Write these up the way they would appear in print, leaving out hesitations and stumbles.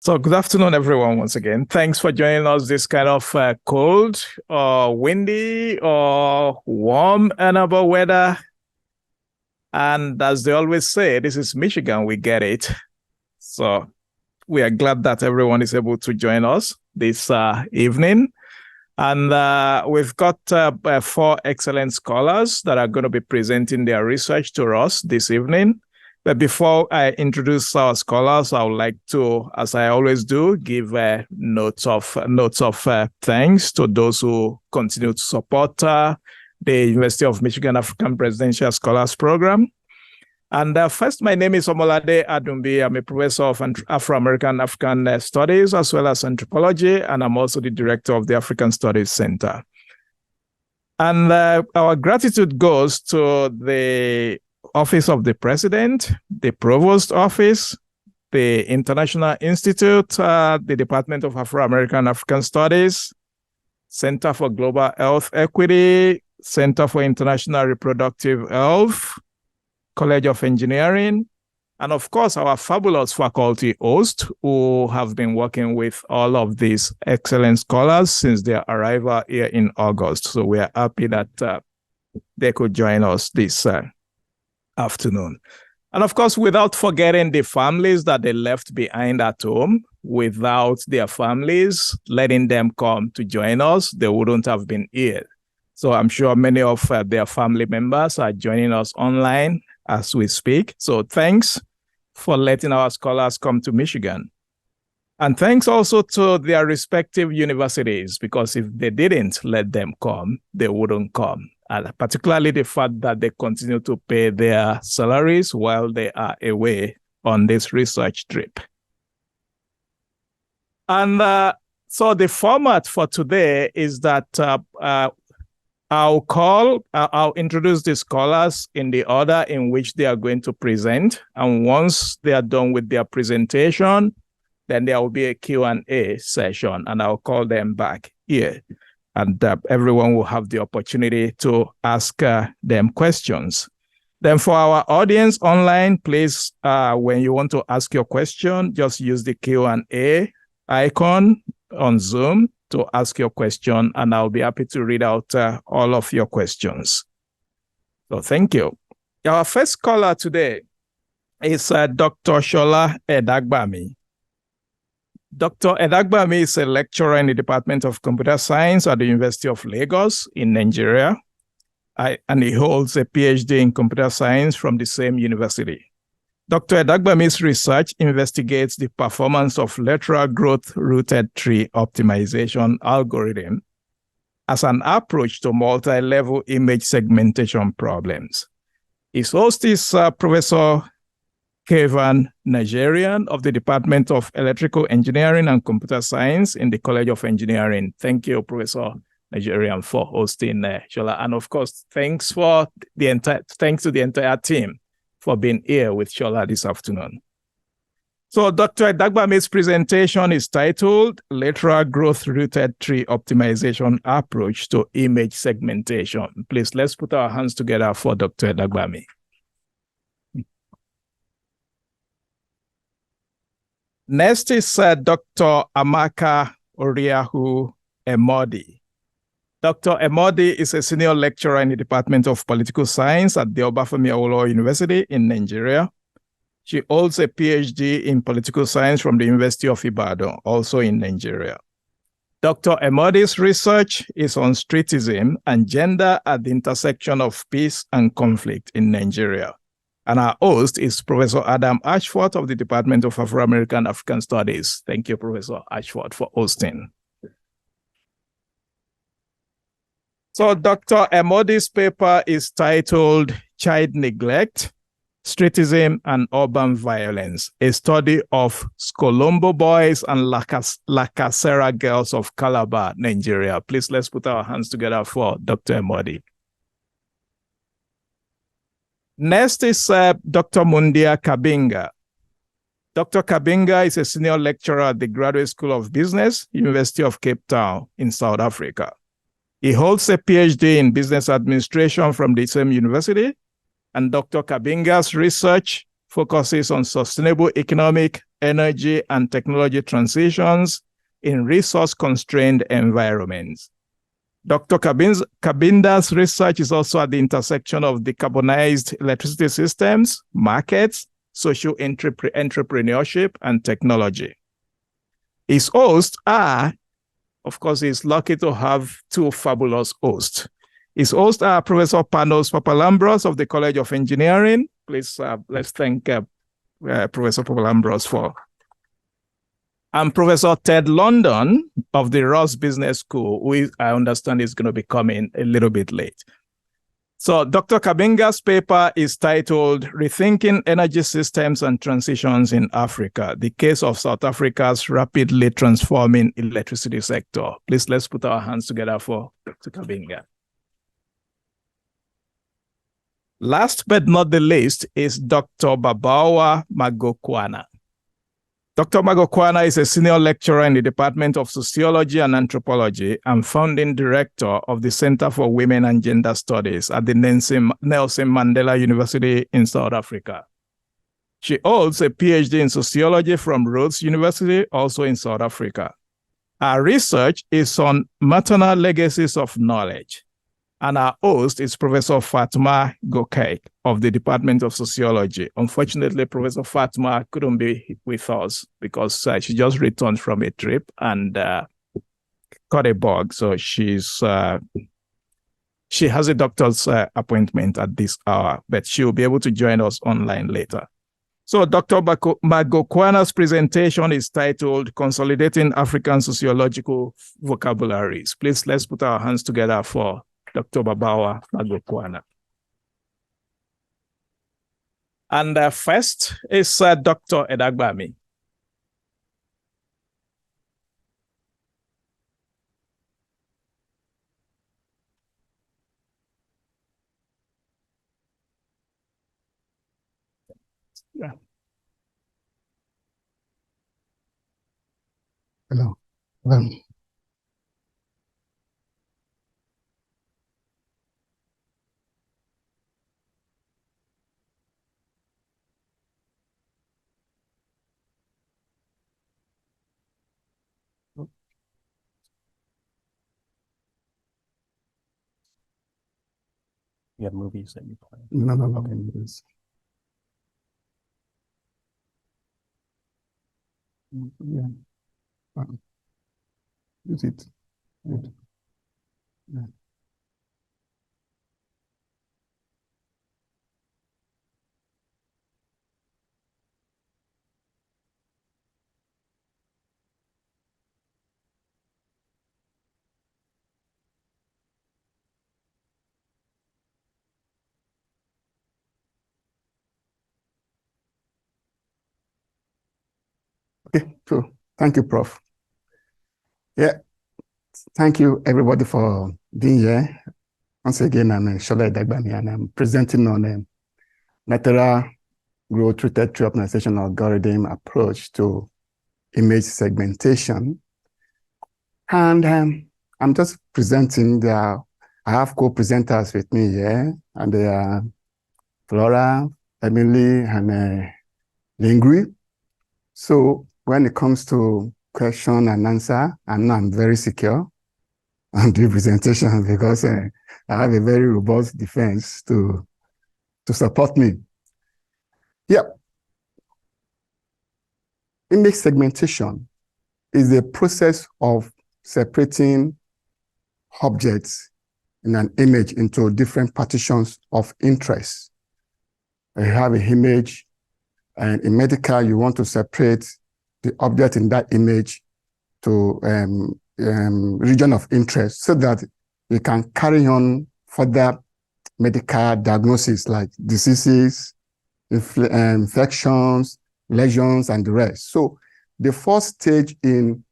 So good afternoon, everyone, once again. Thanks for joining us this kind of cold or windy or warm and about weather. And as they always say, this is Michigan, we get it. So we are glad that everyone is able to join us this evening. And we've got 4 excellent scholars that are going to be presenting their research to us this evening. But before I introduce our scholars, I would like to, as I always do, give notes of thanks to those who continue to support the University of Michigan African Presidential Scholars Program. And first, my name is Omolade Adumbi. I'm a professor of Afro-American African Studies as well as anthropology, and I'm also the director of the African Studies Center. And our gratitude goes to the Office of the President, the Provost Office, the International Institute, the Department of Afro-American African Studies, Center for Global Health Equity, Center for International Reproductive Health, College of Engineering, and of course, our fabulous faculty host who have been working with all of these excellent scholars since their arrival here in August. So we are happy that they could join us this afternoon. And of course, without forgetting the families that they left behind at home, without their families letting them come to join us, they wouldn't have been here. So I'm sure many of their family members are joining us online as we speak. So thanks for letting our scholars come to Michigan. And thanks also to their respective universities, because if they didn't let them come, they wouldn't come. And particularly the fact that they continue to pay their salaries while they are away on this research trip. And so the format for today is that I'll introduce the scholars in the order in which they are going to present. And once they are done with their presentation, then there will be a Q&A session, and I'll call them back here. And everyone will have the opportunity to ask them questions. Then for our audience online, please, when you want to ask your question, just use the Q&A icon on Zoom to ask your question, and I'll be happy to read out all of your questions. So thank you. Our first caller today is Dr. Sola Edagbami. Dr. Edagbami is a lecturer in the Department of Computer Science at the University of Lagos in Nigeria, and he holds a PhD in computer science from the same university. Dr. Edagbami's research investigates the performance of lateral growth-rooted tree optimization algorithm as an approach to multi-level image segmentation problems. His host is Professor Kevin Nigerian of the Department of Electrical Engineering and Computer Science in the College of Engineering. Thank you, Professor Nigerian, for hosting Sola. And of course, thanks to the entire team for being here with Sola this afternoon. So Dr. Edagbami's presentation is titled Lateral Growth-Rooted Tree Optimization Approach to Image Segmentation. Please, let's put our hands together for Dr. Edagbami. Next is Dr. Amaka Oriahu Emordi. Dr. Emordi is a senior lecturer in the Department of Political Science at the Obafemi Awolowo University in Nigeria. She holds a PhD in political science from the University of Ibadan, also in Nigeria. Dr. Emordi's research is on Streetism and gender at the intersection of peace and conflict in Nigeria. And our host is Professor Adam Ashford of the Department of Afro-American African Studies. Thank you, Professor Ashford, for hosting. So Dr. Emordi's paper is titled Child Neglect, Streetism and Urban Violence, a study of Skolombo boys and Lacasera girls of Calabar, Nigeria. Please, let's put our hands together for Dr. Emordi. Next is Dr. Mundia Kabinga. Dr. Kabinga is a senior lecturer at the Graduate School of Business, University of Cape Town in South Africa. He holds a PhD in business administration from the same university, and Dr. Kabinga's research focuses on sustainable economic, energy, and technology transitions in resource-constrained environments. Dr. Kabinga's research is also at the intersection of decarbonized electricity systems, markets, social entrepreneurship, and technology. His hosts are, of course, he's lucky to have two fabulous hosts. His hosts are Professor Panos Papalambros of the College of Engineering. Please, let's thank Professor Papalambros for. And Professor Ted London of the Ross Business School, who I understand is going to be coming a little bit late. So Dr. Kabinga's paper is titled Rethinking Energy Systems and Transitions in Africa, the case of South Africa's rapidly transforming electricity sector. Please, let's put our hands together for Dr. Kabinga. Last but not the least is Dr. Babalwa Magoqwana. Dr. Magoqwana is a senior lecturer in the Department of Sociology and Anthropology and founding director of the Center for Women and Gender Studies at the Nelson Mandela University in South Africa. She holds a PhD in sociology from Rhodes University, also in South Africa. Her research is on maternal legacies of knowledge. And our host is Professor Fatma Gokek of the Department of Sociology. Unfortunately, Professor Fatma couldn't be with us because she just returned from a trip and caught a bug. So she has a doctor's appointment at this hour, but she'll be able to join us online later. So Dr. Magoqwana's presentation is titled Consolidating African Sociological Vocabularies. Please, let's put our hands together for Dr. Babalwa Magoqwana. And first is Dr. Edagbami. Yeah. Hello. You have movies that you play? No, okay. Movies. Yeah. Use it. Good. Yeah. Okay, so thank you, Prof. Yeah, thank you everybody for being here. Once again, I'm Sola Edagbami, and I'm presenting on lateral growth treated tree optimization algorithm approach to image segmentation. And I'm just presenting I have co-presenters with me here, and they are Flora, Emily, and Lingui. So when it comes to question and answer, I'm very secure on the presentation because I have a very robust defense to support me. Yeah. Image segmentation is the process of separating objects in an image into different partitions of interest. You have an image, and in medical, you want to separate the object in that image to region of interest so that you can carry on further medical diagnosis like diseases, infections, lesions, and the rest. So the first stage in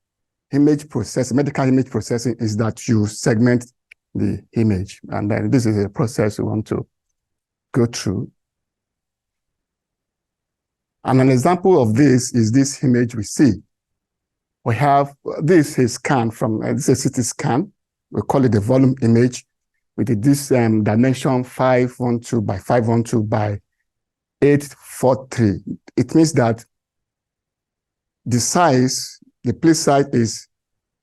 image processing, medical image processing, is that you segment the image. And then this is a process we want to go through. And an example of this is this image we see. We have, this is scan from, this is a CT scan. We call it the volume image with this dimension 512 by 512 by 843. It means that the size, the place size is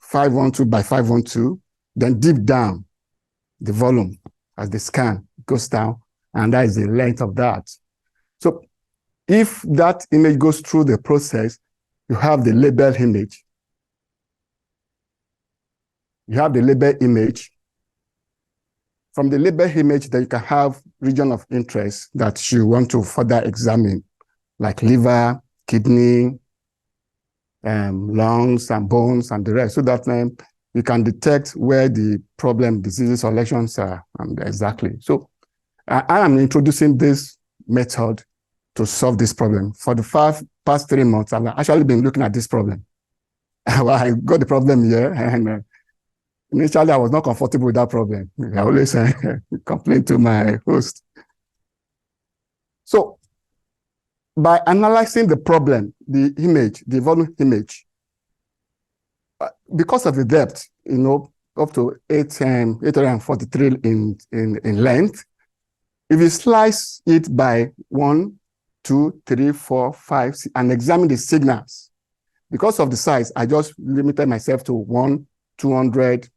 512 by 512, then deep down, the volume as the scan goes down, and that is the length of that. So if that image goes through the process, you have the label image. You have the label image. From the label image, then you can have region of interest that you want to further examine, like liver, kidney, lungs and bones and the rest, so that you can detect where the problem, diseases, or lesions are exactly. So I am introducing this method to solve this problem. For the past 3 months, I've actually been looking at this problem. Well, I got the problem here, and initially I was not comfortable with that problem. I always complain to my host. So by analyzing the problem, the image, the volume image, because of the depth, up to 843 in length, if you slice it by 1, 2, 3, 4, 5, 6, and examine the signals, because of the size, I just limited myself to 1, 200,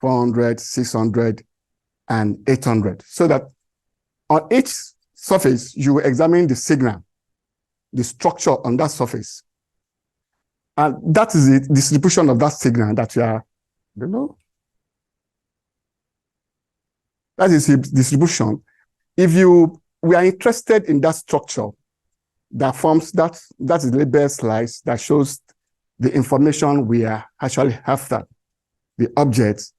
400, 600, and 800, so that on each surface, you examine the signal, the structure on that surface. And that is the distribution of that signal that you are, that is the distribution. If we are interested in that structure that forms, that is the label slice that shows the information we are actually after, the object,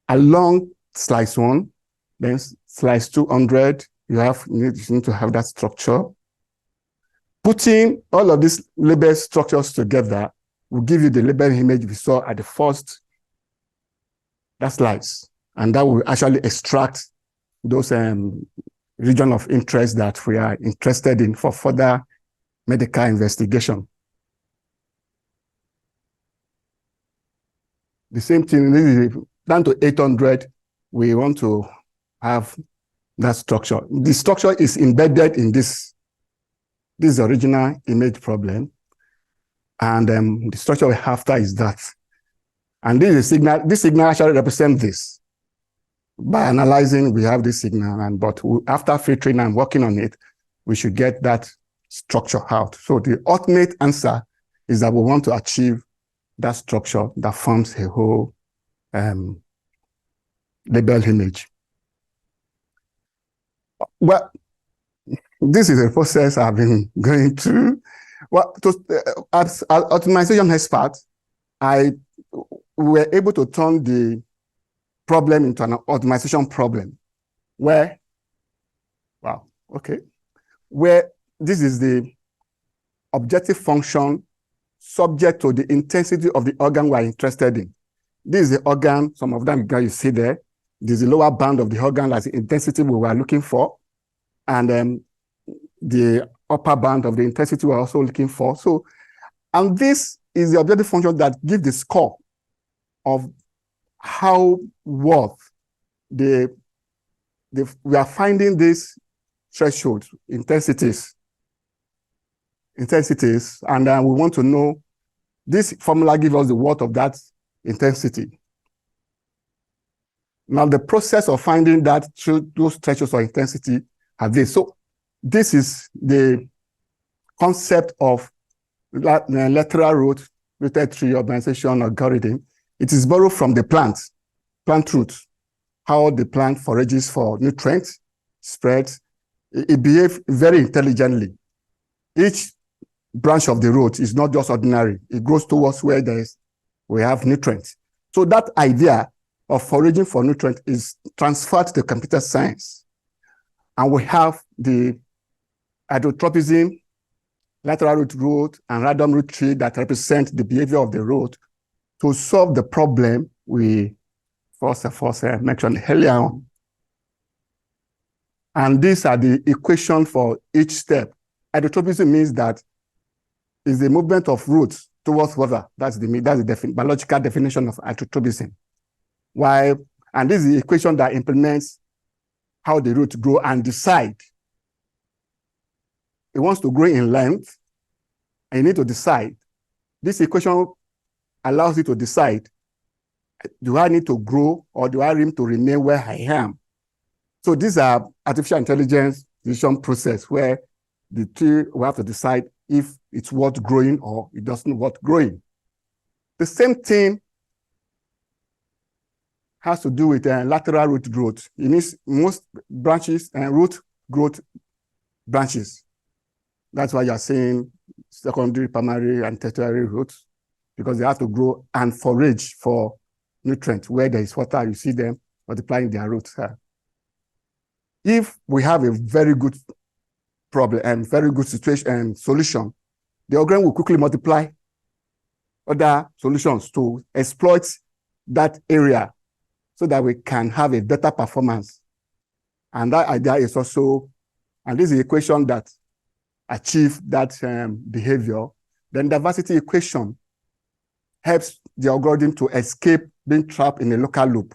along slice 1, then slice 200, you need to have that structure. Putting all of these label structures together will give you the label image we saw at the first, that slice. And that will actually extract those region of interest that we are interested in for further medical investigation. The same thing, down to 800, we want to have that structure. The structure is embedded in this is the original image problem. And the structure we have after is that. And this is a signal. This signal actually represents this. By analyzing, we have this signal, but after filtering and working on it, we should get that structure out. So the ultimate answer is that we want to achieve that structure that forms a whole label image. Well, this is a process I've been going through. Well, as an optimization expert, we were able to turn the problem into an optimization problem where this is the objective function subject to the intensity of the organ we are interested in. This is the organ, some of them you see there. This is the lower bound of the organ, that's the intensity we were looking for. And the upper bound of the intensity we're also looking for. So, and this is the objective function that gives the score of how worth we are finding these thresholds, intensities, and we want to know, this formula gives us the worth of that intensity. Now, the process of finding that those thresholds of intensity are this. So, this is the concept of lateral root rooted tree urbanization algorithm. It is borrowed from the plant root, how the plant forages for nutrients, spreads. It behaves very intelligently. Each branch of the root is not just ordinary. It grows towards where we have nutrients. So that idea of foraging for nutrients is transferred to computer science. And we have the hydrotropism, lateral root, and random root tree that represent the behavior of the root to solve the problem we first mentioned earlier on. And these are the equations for each step. Hydrotropism means that is the movement of roots towards water. That's the biological definition of hydrotropism. And this is the equation that implements how the roots grow and decide. It wants to grow in length, and you need to decide This equation allows you to decide, do I need to grow or do I need to remain where I am? So these are artificial intelligence decision process where the tree will have to decide if it's worth growing or it doesn't worth growing. The same thing has to do with lateral root growth. It means most branches and root growth branches. That's why you're seeing secondary, primary, and tertiary roots, because they have to grow and forage for nutrients. Where there is water, you see them multiplying their roots. If we have a very good problem and very good situation and solution, the organ will quickly multiply other solutions to exploit that area so that we can have a better performance. And that idea is also, and this is the equation that achieve that behavior. Then diversity equation helps the algorithm to escape being trapped in a local loop,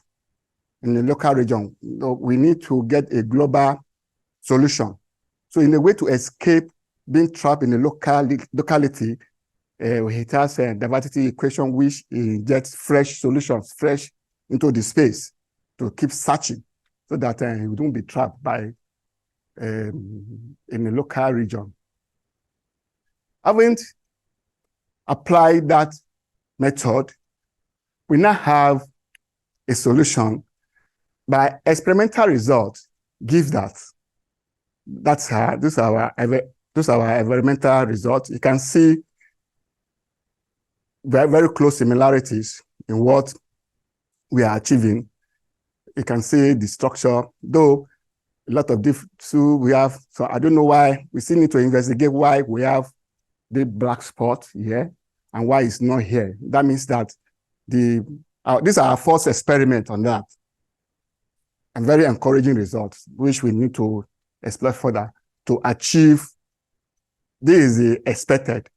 in a local region. So we need to get a global solution. So in a way to escape being trapped in a locality, it has a diversity equation which injects fresh solutions, fresh into the space to keep searching so that you don't be trapped by in a local region. Having applied that method, we now have a solution by experimental results give that. Those are our experimental results. You can see very close similarities in what we are achieving. You can see the structure, though a lot of so we have, so I don't know why, we still need to investigate why we have the black spot here and why it's not here. That means that these are our first experiment on that. And very encouraging results, which we need to explore further to achieve. This is the expected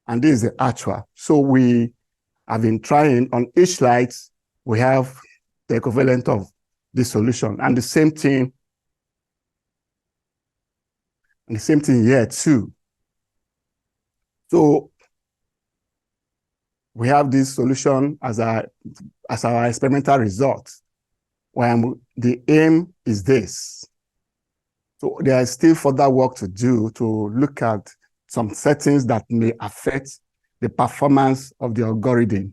and this is the actual. So we have been trying on each slide, we have the equivalent of this solution and the same thing here too. So we have this solution as our experimental result, where the aim is this. So there is still further work to do to look at some settings that may affect the performance of the algorithm.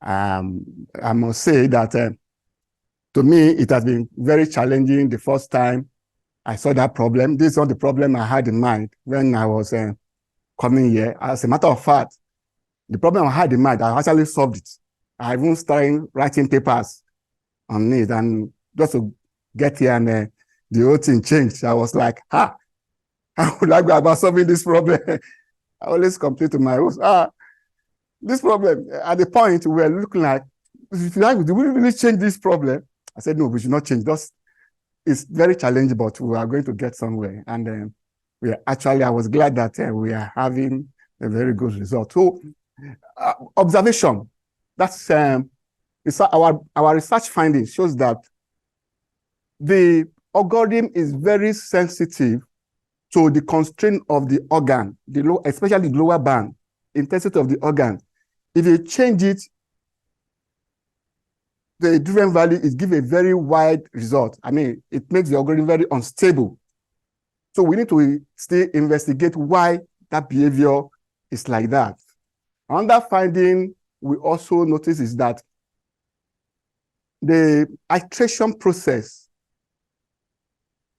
I must say that to me, it has been very challenging the first time I saw that problem. This is not the problem I had in mind when I was coming here. As a matter of fact, the problem I had in mind, I actually solved it. I even started writing papers on it, and just to get here and the whole thing changed. I was like, how would I go about solving this problem? I always complain to my host, this problem, at the point we were looking like, do we really change this problem? I said, no, we should not change. It's very challenging, but we are going to get somewhere. And I was glad that we are having a very good result. So observation, that's our research findings shows that the algorithm is very sensitive to the constraint of the organ, especially the lower band, intensity of the organ. If you change it, the different value is give a very wide result. I mean, it makes the algorithm very unstable. So we need to still investigate why that behavior is like that. Another finding we also notice is that the iteration process,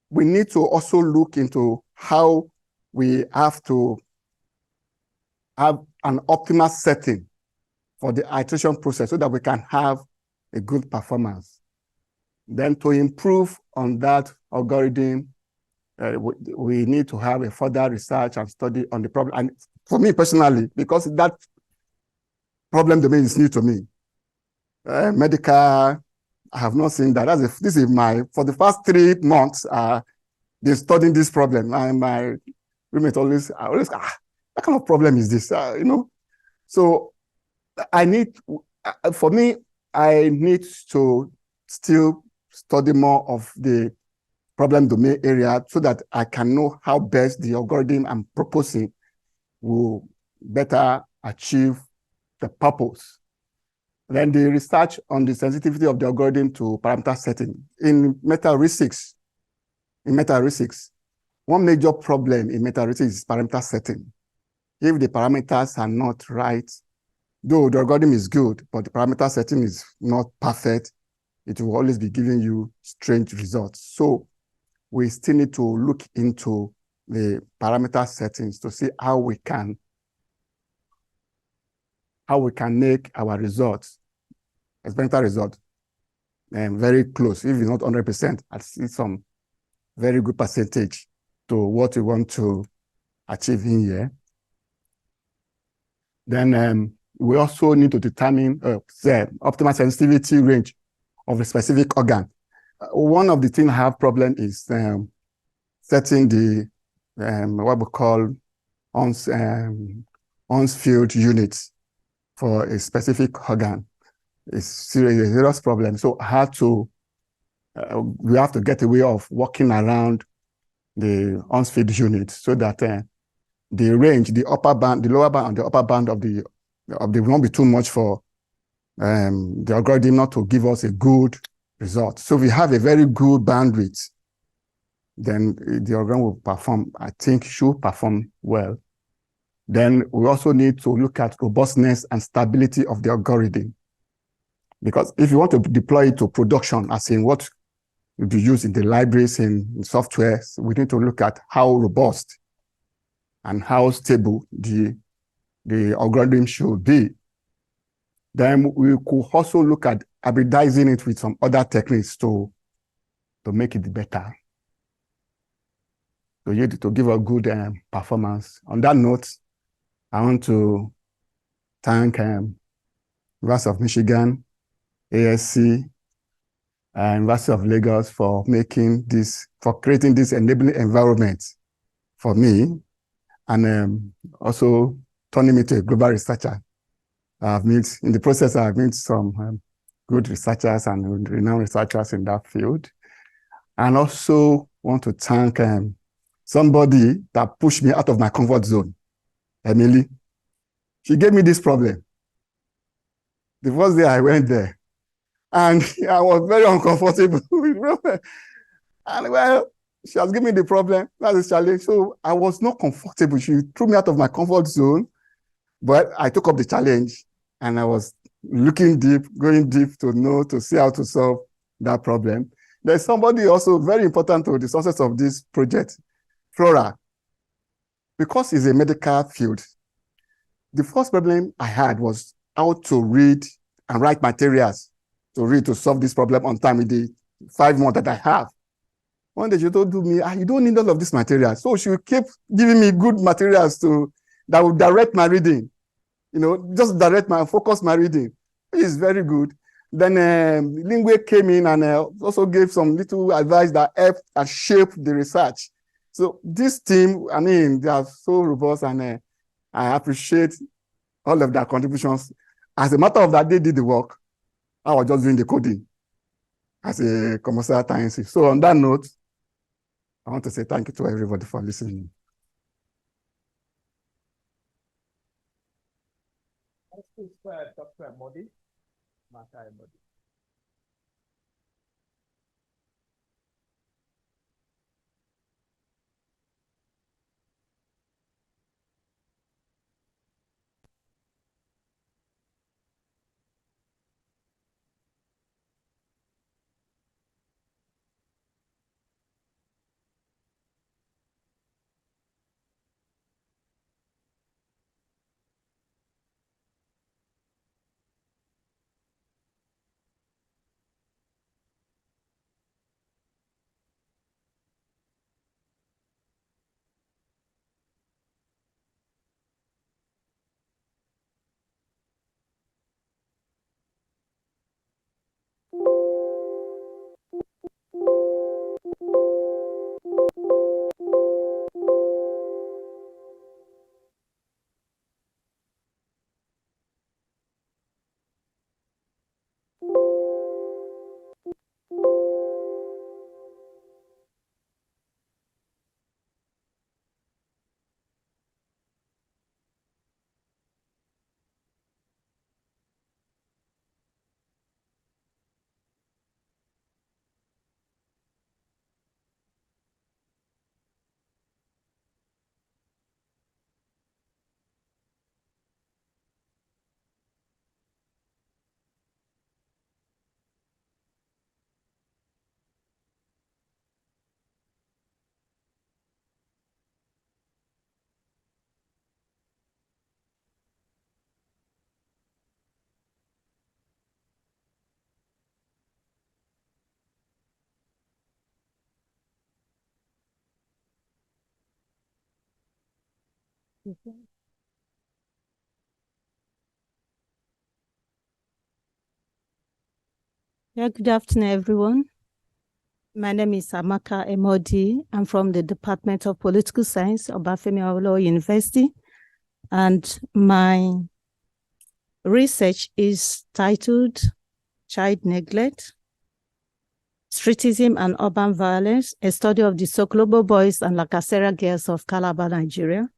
we need to also look into how we have to have an optimal setting for the iteration process so that we can have a good performance. Then to improve on that algorithm, we need to have a further research and study on the problem. And for me personally, because that problem domain is new to me, medical, I have not seen that. This is for the past 3 months, been studying this problem. And my roommate always what kind of problem is this? So I need to still study more of the problem domain area so that I can know how best the algorithm I'm proposing will better achieve the purpose. Then the research on the sensitivity of the algorithm to parameter setting. In meta-heuristics, one major problem in meta-heuristics is parameter setting. If the parameters are not right, though the algorithm is good, but the parameter setting is not perfect, it will always be giving you strange results. So we still need to look into the parameter settings to see how we can make our results, experimental results, very close. If it's not 100%, at least some very good percentage to what we want to achieve in here. Then we also need to determine the optimal sensitivity range of a specific organ. One of the things I have problem is setting the what we call On's field units for a specific organ. It's a serious problem. So we have to get a way of working around the On's field unit so that the range, the upper band, the lower band, and the upper band of the won't be too much for the algorithm not to give us a good result. So if we have a very good bandwidth, then the algorithm will perform, I think, should perform well. Then we also need to look at robustness and stability of the algorithm. Because if you want to deploy it to production, as in what you use in the libraries, in software, we need to look at how robust and how stable the algorithm should be. Then we could also look at hybridizing it with some other techniques to make it better. So you need to give a good performance. On that note, I want to thank University of Michigan, ASC, and University of Lagos for creating this enabling environment for me, and also turning me to a global researcher. In the process, I've met some good researchers and renowned researchers in that field. And also want to thank somebody that pushed me out of my comfort zone, Emily. She gave me this problem. The first day I went there, and I was very uncomfortable with the problem. And well, she has given me the problem. That's a challenge. So I was not comfortable. She threw me out of my comfort zone, but I took up the challenge, and I was looking deep, going deep to see how to solve that problem. There's somebody also very important to the success of this project, Flora, because it's a medical field. The first problem I had was how to read and write materials to solve this problem on time in the 5 months that I have. One day she told me, you don't need all of this material. So she kept giving me good materials that would direct my reading, just focus my reading, which is very good. Then Lingwe came in and also gave some little advice that helped and shaped the research. So this team, they are so robust, and I appreciate all of their contributions. As a matter of that, they did the work. I was just doing the coding as a commercial scientist. So on that note, I want to say thank you to everybody for listening. Dr. Emordi. Emordi. Yeah, good afternoon, everyone. My name is Amaka Emordi. I'm from the Department of Political Science, Obafemi Awolowo University, and my research is titled Child Neglect, Streetism and Urban Violence, a study of the Skolombo boys and Lacasera girls of Calabar, Nigeria.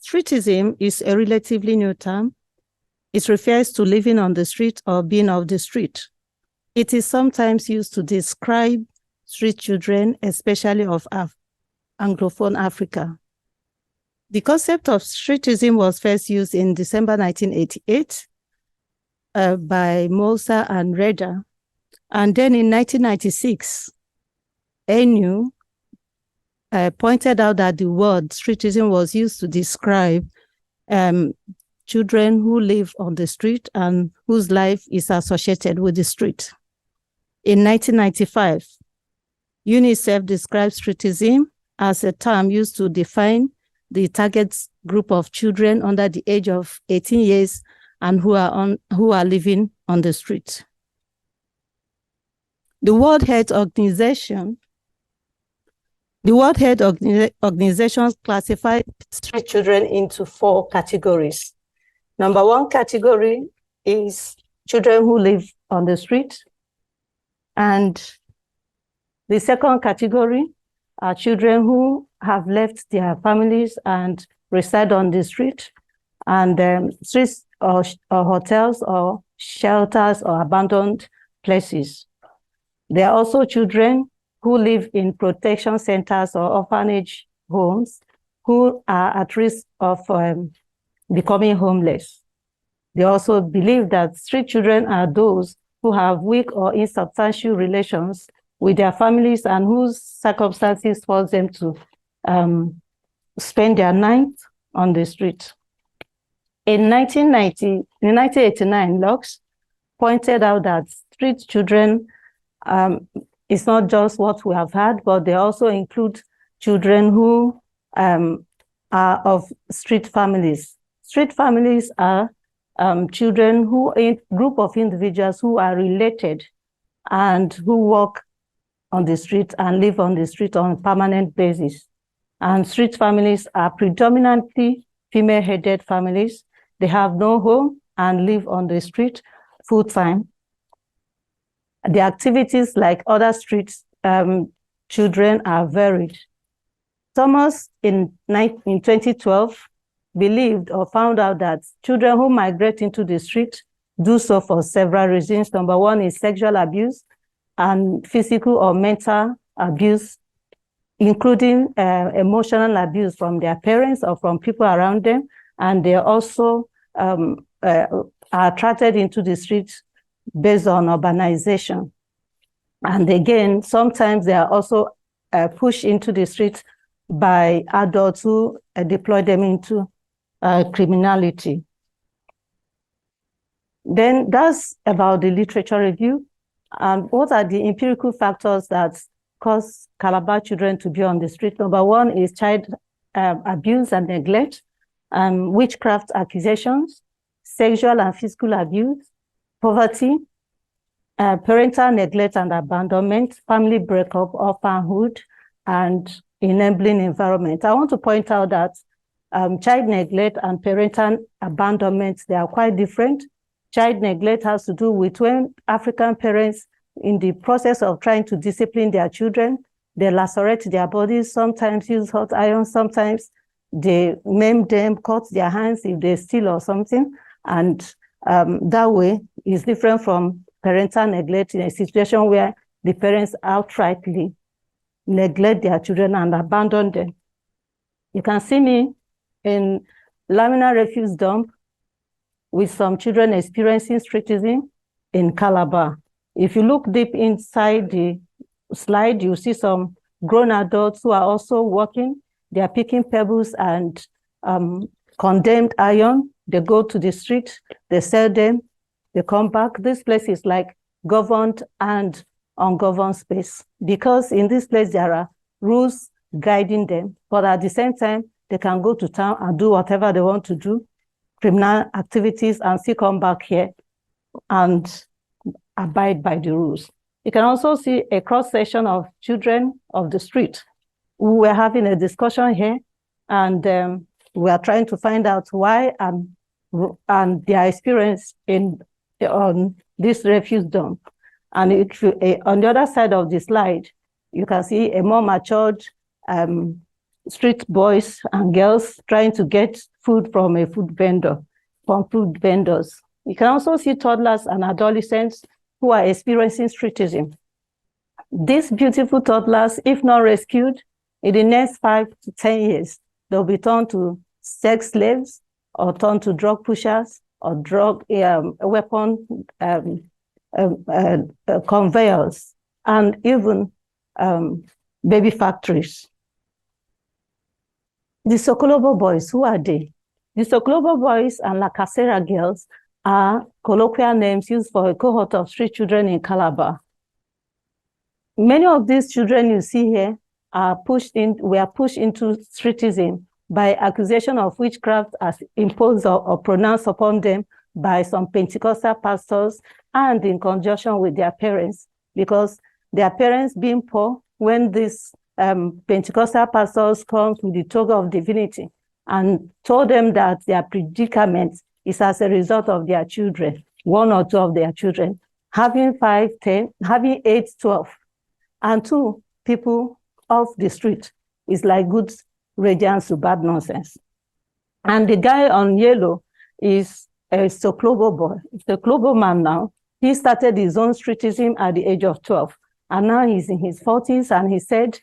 Streetism is a relatively new term. It refers to living on the street or being off the street. It is sometimes used to describe street children, especially of Anglophone Africa. The concept of streetism was first used in December 1988 by Mosa and Reda. And then in 1996, ANU pointed out that the word streetism was used to describe children who live on the street and whose life is associated with the street. In 1995, UNICEF described streetism as a term used to define the target group of children under the age of 18 years and who are living on the street. The World Health Organization classified street children into 4 categories. Number 1 category is children who live on the street. And the second category are children who have left their families and reside on the street, and streets or hotels or shelters or abandoned places. There are also children who live in protection centers or orphanage homes who are at risk of becoming homeless. They also believe that street children are those who have weak or insubstantial relations with their families and whose circumstances force them to spend their nights on the street. In 1989, Lux pointed out that street children is not just what we have had, but they also include children who are of street families. Street families are children who, a group of individuals who are related and who work on the street and live on the street on a permanent basis. And street families are predominantly female-headed families. They have no home and live on the street full-time. The activities, like other street children, are varied. Thomas, in 2012, believed or found out that children who migrate into the street do so for several reasons. Number 1 is sexual abuse and physical or mental abuse, including emotional abuse from their parents or from people around them. And they also are attracted into the streets based on urbanization. And again, sometimes they are also pushed into the streets by adults who deploy them into criminality. Then that's about the literature review. And what are the empirical factors that cause Calabar children to be on the street? Number 1 is child abuse and neglect, witchcraft accusations, sexual and physical abuse, poverty, parental neglect and abandonment, family breakup, orphanhood, and enabling environment. I want to point out that child neglect and parental abandonment, they are quite different. Child neglect has to do with when African parents, in the process of trying to discipline their children, they lacerate their bodies, sometimes use hot iron, sometimes they maim them, cut their hands if they steal or something. And that way is different from parental neglect in a situation where the parents outrightly neglect their children and abandon them. You can see me in Lamina refuse dump with some children experiencing streetism in Calabar. If you look deep inside the slide, you see some grown adults who are also working. They are picking pebbles and condemned iron. They go to the street, they sell them, they come back. This place is like governed and ungoverned space, because in this place there are rules guiding them, but at the same time, they can go to town and do whatever they want to do, criminal activities, and still come back here and abide by the rules. You can also see a cross-section of children of the street. We were having a discussion here, and we are trying to find out why and their experience on this refuse dump. And if you, on the other side of the slide, you can see a more matured street boys and girls trying to get food from food vendors. You can also see toddlers and adolescents who are experiencing streetism. These beautiful toddlers, if not rescued, in the next 5 to 10 years, they'll be turned to sex slaves or turned to drug pushers or drug weapon conveyors, and even baby factories. The Skolombo boys, who are they? The Skolombo boys and Lacasera girls are colloquial names used for a cohort of street children in Calabar. Many of these children you see here were pushed into streetism by accusation of witchcraft as imposed or pronounced upon them by some Pentecostal pastors and in conjunction with their parents, because their parents being poor, when these Pentecostal pastors come with the toga of divinity and told them that their predicament is as a result of their children, 1 or 2 of their children, having 5, 10, having 8, 12, and 2 people off the street is like good radiance to bad nonsense. And the guy on yellow is a Skolombo boy. It's a Skolombo man now. He started his own streetism at the age of 12. And now he's in his 40s, and he said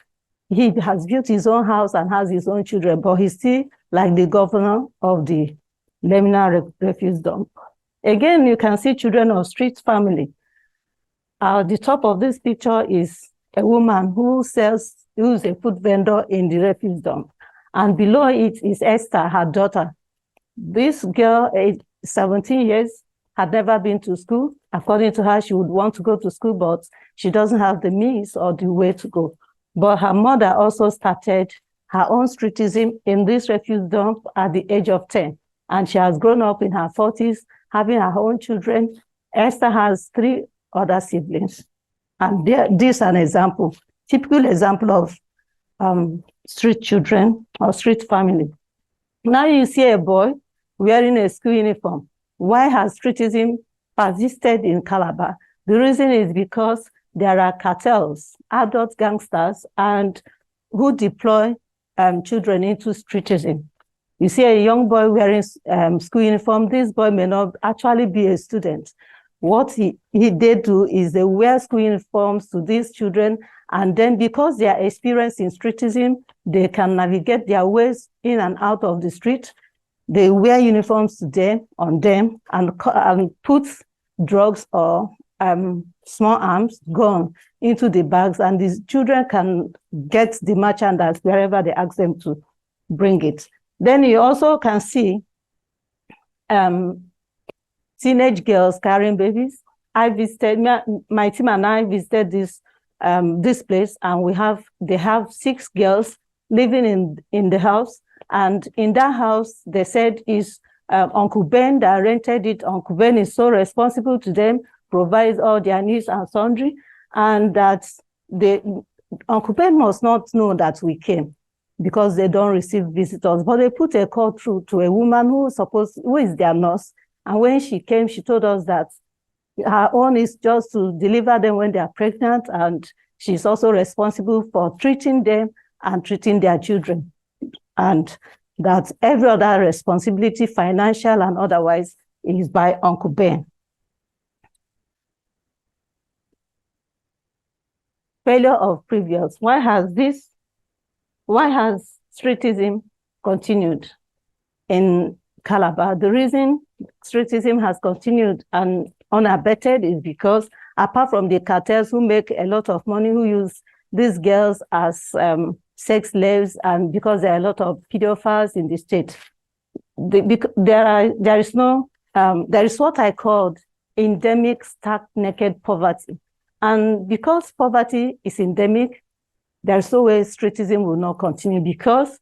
he has built his own house and has his own children, but he's still like the governor of the Lemina refuse dump. Again, you can see children of street family. At the top of this picture is a woman who's a food vendor in the refuse dump. And below it is Esther, her daughter. This girl, 17 years, had never been to school. According to her, she would want to go to school, but she doesn't have the means or the way to go. But her mother also started her own streetism in this refuse dump at the age of 10. And she has grown up in her 40s, having her own children. Esther has 3 other siblings. And this is an example, typical example of street children or street family. Now you see a boy wearing a school uniform. Why has streetism persisted in Calabar? The reason is because there are cartels, adult gangsters, and who deploy children into streetism. You see a young boy wearing school uniform. This boy may not actually be a student. What they do is they wear school uniforms to these children, and then because they are experienced in streetism, they can navigate their ways in and out of the street. They wear uniforms on them and put drugs or small arms, gun, into the bags, and these children can get the merchandise wherever they ask them to bring it. Then you also can see teenage girls carrying babies. I visited, my team and I visited this place, and they have 6 girls living in the house. And in that house, they said is Uncle Ben that rented it. Uncle Ben is so responsible to them, provides all their needs and sundry, and that Uncle Ben must not know that we came because they don't receive visitors. But they put a call through to a woman who is their nurse. And when she came, she told us that her own is just to deliver them when they are pregnant, and she's also responsible for treating them and treating their children. And that every other responsibility, financial and otherwise, is by Uncle Ben. Failure of previous. Why has streetism continued in Calabar? The reason streetism has continued and unabated is because, apart from the cartels who make a lot of money, who use these girls as sex slaves, and because there are a lot of pedophiles in the state, there is what I called endemic stark naked poverty. And because poverty is endemic, there's no way streetism will not continue, because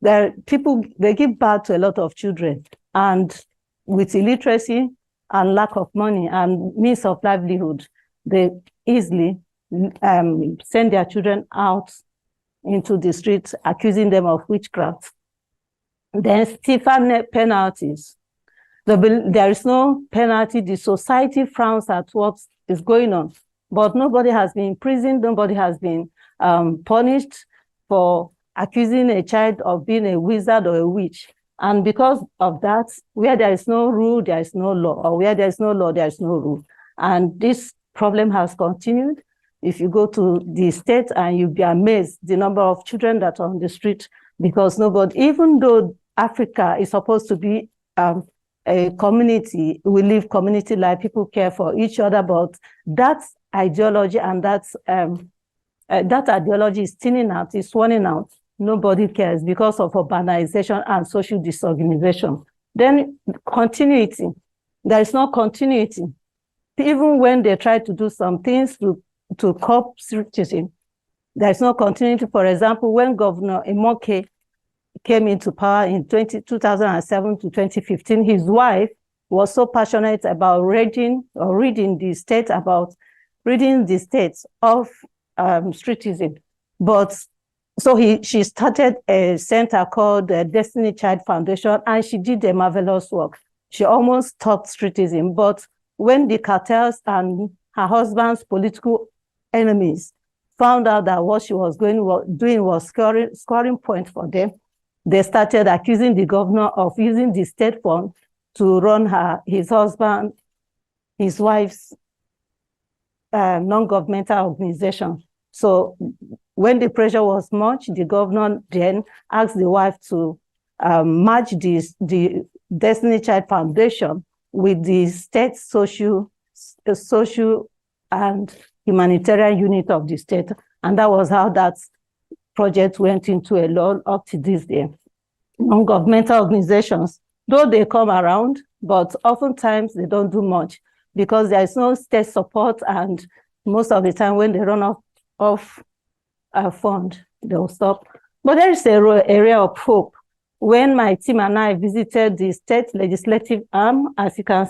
they give birth to a lot of children, and with illiteracy and lack of money and means of livelihood, they easily send their children out into the streets, accusing them of witchcraft. Then stiffer penalties. There is no penalty. The society frowns at what is going on, but nobody has been imprisoned. Nobody has been punished for accusing a child of being a wizard or a witch. And because of that, where there is no rule, there is no law, or where there is no law, there is no rule. And this problem has continued. If you go to the state, and you'll be amazed the number of children that are on the street, because nobody, even though Africa is supposed to be a community, we live community life, people care for each other, but that ideology and that ideology is thinning out, is running out. Nobody cares because of urbanization and social disorganization. Then continuity. There is no continuity. Even when they try to do some things to curb streetism, there is no continuity. For example, when Governor Emordi came into power in 2007 to 2015, his wife was so passionate about reading the state of streetism. But so she started a center called the Destiny Child Foundation, and she did a marvelous work. She almost stopped streetism, but when the cartels and her husband's political enemies found out that what she was doing was scoring point for them, they started accusing the governor of using the state fund to run his wife's non-governmental organization. So when the pressure was much, the governor then asked the wife to merge the Destiny Child Foundation with the state social and humanitarian unit of the state. And that was how that project went into a law up to this day. Non-governmental organizations, though they come around, but oftentimes they don't do much because there is no state support, and most of the time when they run off a fund, they'll stop. But there is an area of hope. When my team and I visited the state legislative arm, as you can,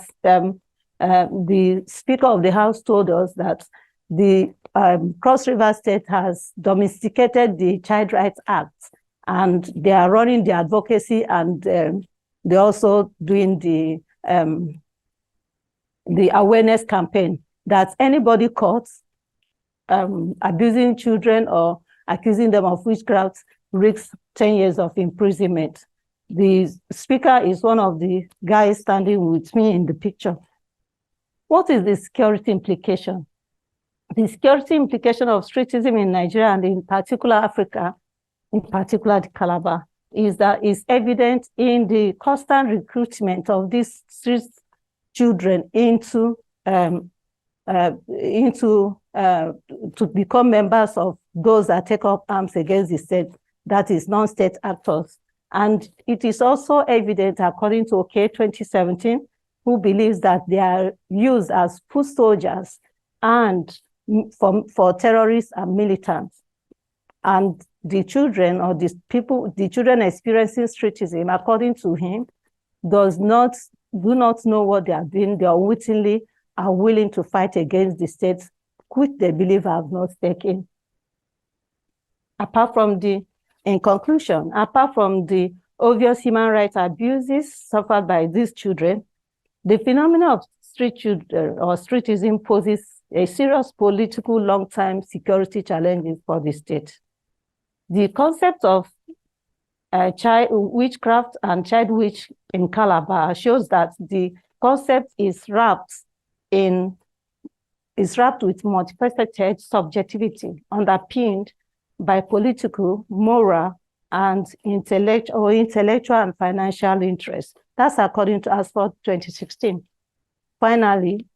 the Speaker of the House told us that the Cross River State has domesticated the Child Rights Act, and they are running the advocacy, and they're also doing the awareness campaign that anybody caught abusing children or accusing them of witchcraft risks 10 years of imprisonment. The speaker is one of the guys standing with me in the picture. What is the security implication? The security implication of streetism in Nigeria, and in particular Africa, in particular the Calabar, is that is evident in the constant recruitment of these street children to become members of those that take up arms against the state, that is non-state actors. And it is also evident, according to OK 2017, who believes that they are used as foot soldiers and for terrorists and militants. And the children, or the children experiencing streetism, according to him, do not know what they are doing. They are wittingly are willing to fight against the states, which they believe have not taken. In conclusion, apart from the obvious human rights abuses suffered by these children, the phenomenon of street children or streetism poses a serious political long-term security challenges for the state. The concept of child witchcraft and child witch in Calabar shows that the concept is wrapped with multifaceted subjectivity underpinned by political, moral, and intellectual and financial interests. That's according to ASFOR 2016. Finally,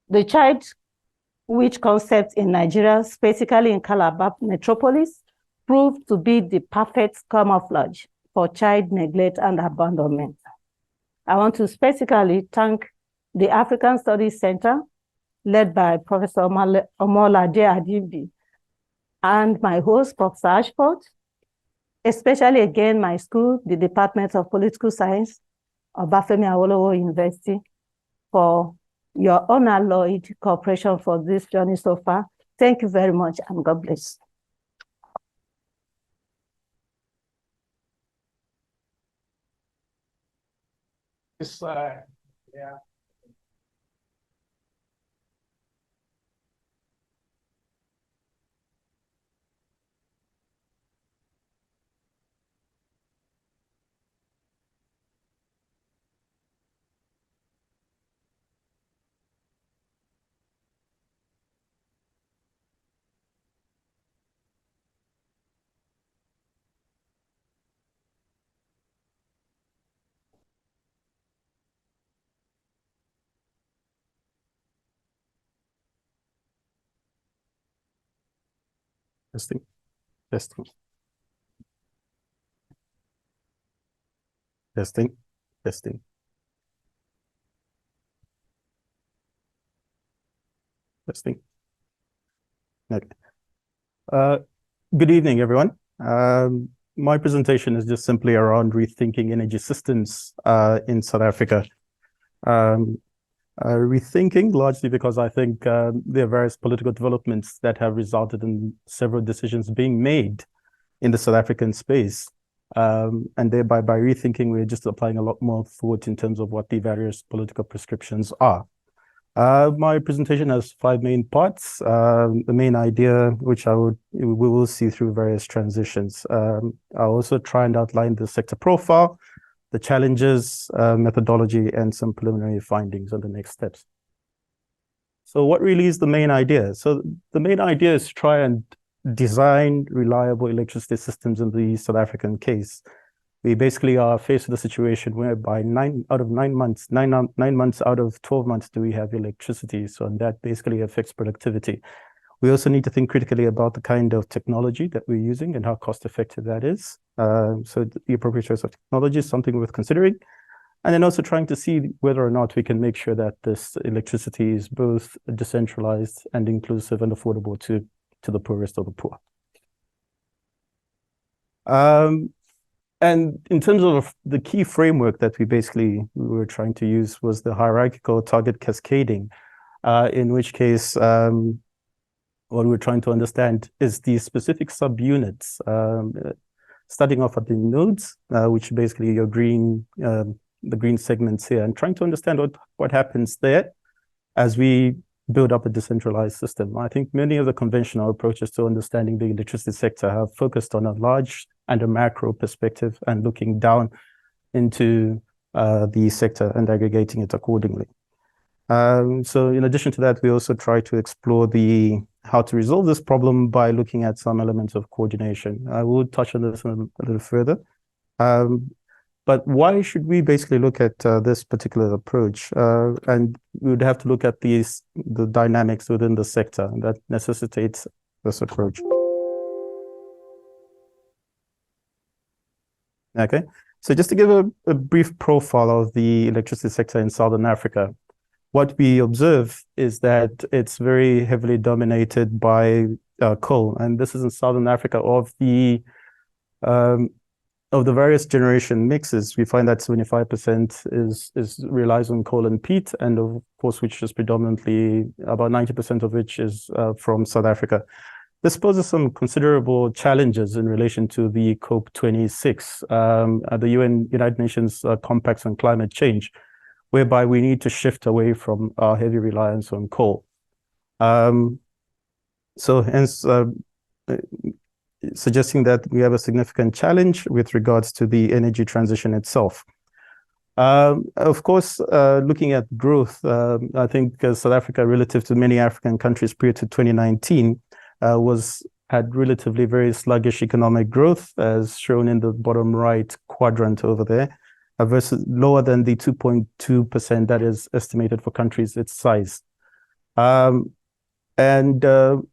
the child witch concept in Nigeria, specifically in Calabar metropolis, proved to be the perfect camouflage for child neglect and abandonment. I want to specifically thank the African Studies Center, led by Professor Omolade Adimbi, and my host, Professor Ashford, especially again my school, the Department of Political Science, Obafemi Awolowo University, for your unalloyed cooperation for this journey so far. Thank you very much, and God bless. Yeah. Testing, testing, testing, testing. Testing. Okay. Good evening, everyone. My presentation is just simply around rethinking energy systems in South Africa. Rethinking largely because I think there are various political developments that have resulted in several decisions being made in the South African space. And thereby, by rethinking, we're just applying a lot more thought in terms of what the various political prescriptions are. My presentation has 5 main parts. The main idea, which we will see through various transitions. I'll also try and outline the sector profile, the challenges, methodology, and some preliminary findings on the next steps. So what really is the main idea? So the main idea is to try and design reliable electricity systems in the South African case. We basically are faced with a situation whereby 9 months out of 12 months do we have electricity. So that basically affects productivity. We also need to think critically about the kind of technology that we're using and how cost effective that is. So the appropriate choice of technology is something worth considering. And then also trying to see whether or not we can make sure that this electricity is both decentralized and inclusive and affordable to the poorest of the poor. And in terms of the key framework that we were trying to use was the hierarchical target cascading, in which case what we're trying to understand is the specific subunits, starting off at the nodes, which basically your green, the green segments here, and trying to understand what happens there as we build up a decentralized system. I think many of the conventional approaches to understanding the electricity sector have focused on a large and a macro perspective and looking down into the sector and aggregating it accordingly. So in addition to that, we also try to explore how to resolve this problem by looking at some elements of coordination. I will touch on this a little further. But why should we basically look at this particular approach? And we would have to look at the dynamics within the sector that necessitates this approach. Okay, so just to give a brief profile of the electricity sector in Southern Africa, what we observe is that it's very heavily dominated by coal, and this is in Southern Africa. Of the various generation mixes, we find that 75% relies on coal and peat, and of course, which is predominantly about 90% of which is from South Africa. This poses some considerable challenges in relation to the COP26, the United Nations Compacts on Climate Change, whereby we need to shift away from our heavy reliance on coal. So hence, suggesting that we have a significant challenge with regards to the energy transition itself. Of course, looking at growth, I think South Africa, relative to many African countries prior to 2019, had relatively very sluggish economic growth, as shown in the bottom right quadrant over there, versus lower than the 2.2% that is estimated for countries its size. And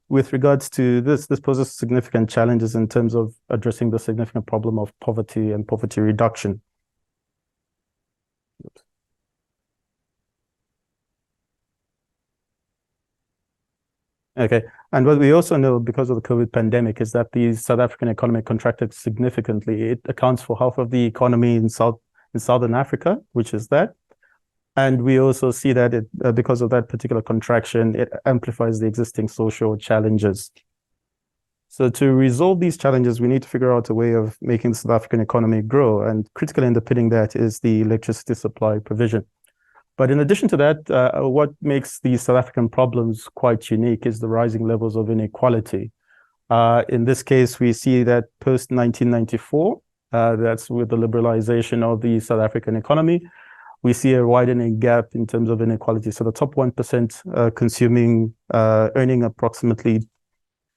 with regards to this poses significant challenges in terms of addressing the significant problem of poverty and poverty reduction. Okay. And what we also know because of the COVID pandemic is that the South African economy contracted significantly. It accounts for half of the economy in Southern Africa, which is that. And we also see that because of that particular contraction, it amplifies the existing social challenges. So to resolve these challenges, we need to figure out a way of making the South African economy grow. And critically underpinning that is the electricity supply provision. But in addition to that, what makes the South African problems quite unique is the rising levels of inequality. In this case, we see that post-1994, that's with the liberalization of the South African economy, we see a widening gap in terms of inequality. So the top 1% earning approximately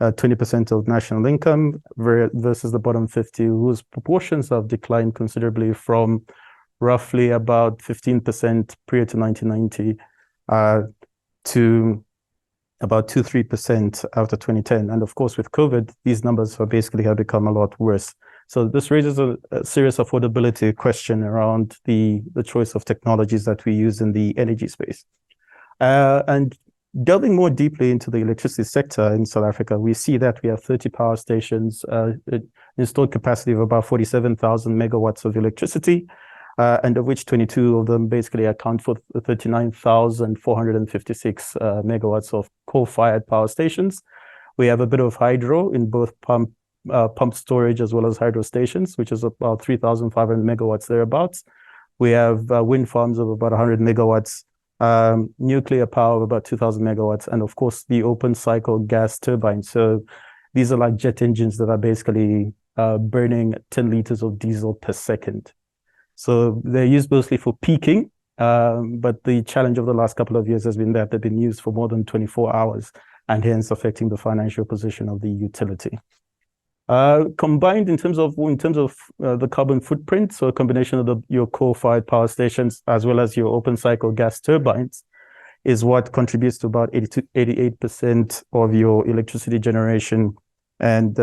20% of national income versus the bottom 50, whose proportions have declined considerably from roughly about 15% prior to 1990 to about 2-3% after 2010. And of course, with COVID, these numbers have become a lot worse. So this raises a serious affordability question around the choice of technologies that we use in the energy space. And delving more deeply into the electricity sector in South Africa, we see that we have 30 power stations, installed capacity of about 47,000 megawatts of electricity, and of which 22 of them basically account for 39,456 megawatts of coal-fired power stations. We have a bit of hydro in both pump storage as well as hydro stations, which is about 3,500 megawatts thereabouts. We have wind farms of about 100 megawatts, nuclear power of about 2,000 megawatts, and of course the open cycle gas turbines. So these are like jet engines that are basically burning 10 liters of diesel per second. So they're used mostly for peaking, but the challenge of the last couple of years has been that they've been used for more than 24 hours and hence affecting the financial position of the utility. Combined in terms of the carbon footprint, so a combination of your coal-fired power stations as well as your open cycle gas turbines is what contributes to about 88% of your electricity generation, and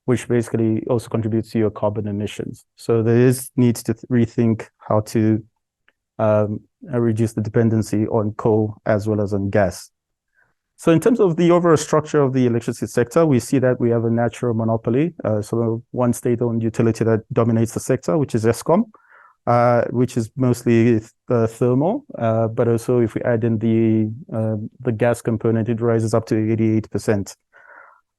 which basically also contributes to your carbon emissions. So there is need to rethink how to reduce the dependency on coal as well as on gas. So in terms of the overall structure of the electricity sector, we see that we have a natural monopoly. So one state-owned utility that dominates the sector, which is Eskom, which is mostly thermal, but also if we add in the gas component, it rises up to 88%.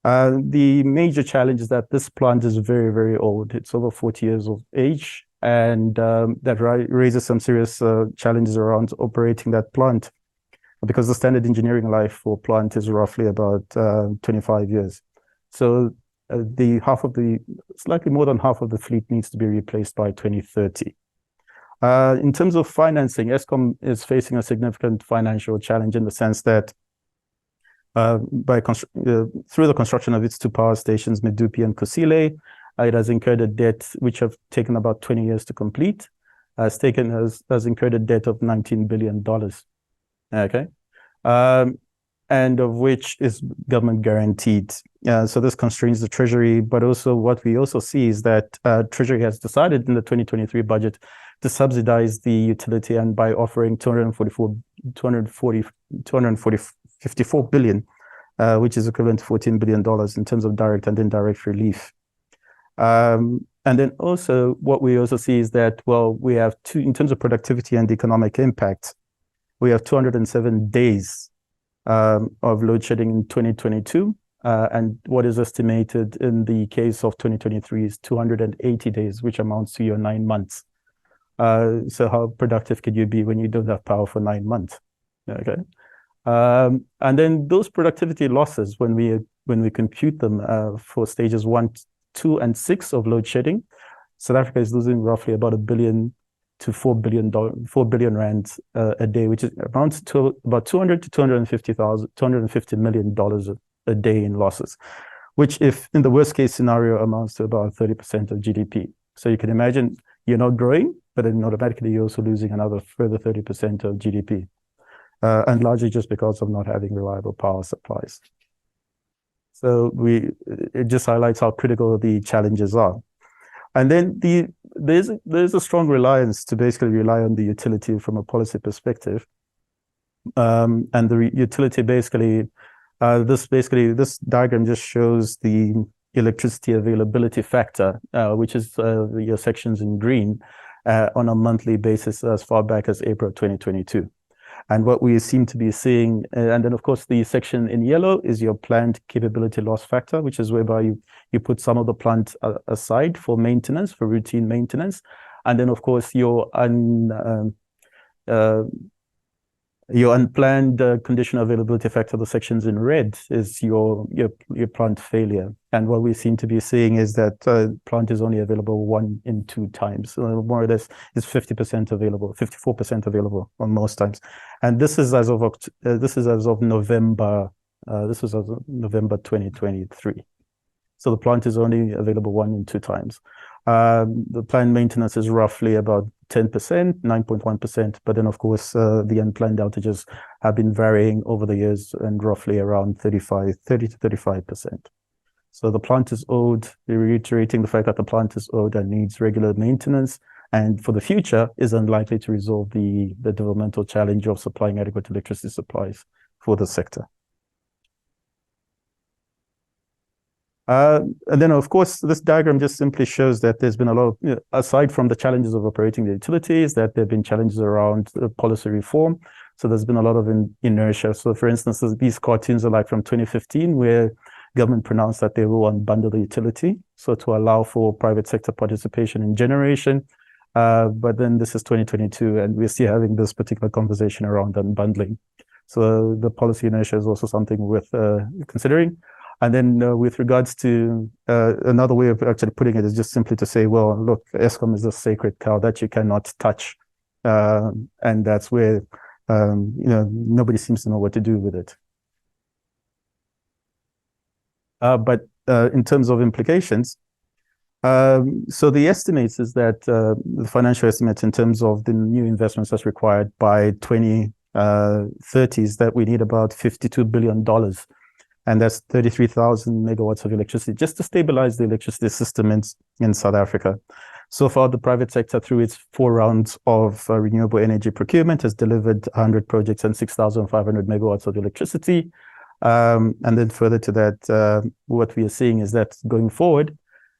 The major challenge is that this plant is very, very old. It's over 40 years of age, and that raises some serious challenges around operating that plant, because the standard engineering life for plant is roughly about 25 years. So slightly more than half of the fleet needs to be replaced by 2030. In terms of financing, Eskom is facing a significant financial challenge in the sense that through the construction of its two power stations, Medupi and Kusile, it has incurred a debt which have taken about 20 years to complete, has incurred a debt of $19 billion. Okay. And of which is government guaranteed. So this constrains the Treasury, but also what we also see is that Treasury has decided in the 2023 budget to subsidize the utility, and by offering 54 billion, which is equivalent to $14 billion in terms of direct and indirect relief. And then also what we also see is that, well, we have in terms of productivity and economic impact, we have 207 days of load shedding in 2022. And what is estimated in the case of 2023 is 280 days, which amounts to your 9 months. So how productive could you be when you don't have power for 9 months? Okay. And then those productivity losses, when we compute them for stages 1, 2, and 6 of load shedding, South Africa is losing roughly about $1 billion to $4 billion rand a day, which amounts to about $200 to $250 million a day in losses, which, if in the worst case scenario, amounts to about 30% of GDP. So you can imagine you're not growing, but then automatically you're also losing another further 30% of GDP, and largely just because of not having reliable power supplies. So it just highlights how critical the challenges are. And then there's a strong reliance to basically rely on the utility from a policy perspective. And the utility basically This diagram just shows the electricity availability factor, which is your sections in green, on a monthly basis as far back as April 2022. And what we seem to be seeing, and then of course the section in yellow is your planned capability loss factor, which is whereby you put some of the plant aside for maintenance, for routine maintenance. And then of course your unplanned condition availability factor, the sections in red, is your plant failure. And what we seem to be seeing is that plant is only available 1 in 2 times. So more or less, it's 50% available, 54% available on most times. And this is as of November. This was as of November 2023. So the plant is only available 1 in 2 times. The planned maintenance is roughly about 10%, 9.1%, but then of course the unplanned outages have been varying over the years and roughly around 30 to 35%. So the plant is owed, reiterating the fact that the plant is owed and needs regular maintenance, and for the future is unlikely to resolve the developmental challenge of supplying adequate electricity supplies for the sector. And then, of course, this diagram just simply shows that there's been a lot of, aside from the challenges of operating the utilities, that there have been challenges around policy reform. So there's been a lot of inertia. So, for instance, these cartoons are like from 2015, where government pronounced that they will unbundle the utility, so to allow for private sector participation in generation. But then this is 2022, and we're still having this particular conversation around unbundling. So the policy inertia is also something worth considering. And then with regards to another way of actually putting it is just simply to say, well, look, Eskom is a sacred cow that you cannot touch. And that's where, nobody seems to know what to do with it. But in terms of implications, so the estimates is that the financial estimates in terms of the new investments that's required by 2030 is that we need about $52 billion. And that's 33,000 megawatts of electricity just to stabilize the electricity system in South Africa. So far, the private sector, through its 4 rounds of renewable energy procurement, has delivered 100 projects and 6,500 megawatts of electricity. And then further to that, what we are seeing is that going forward,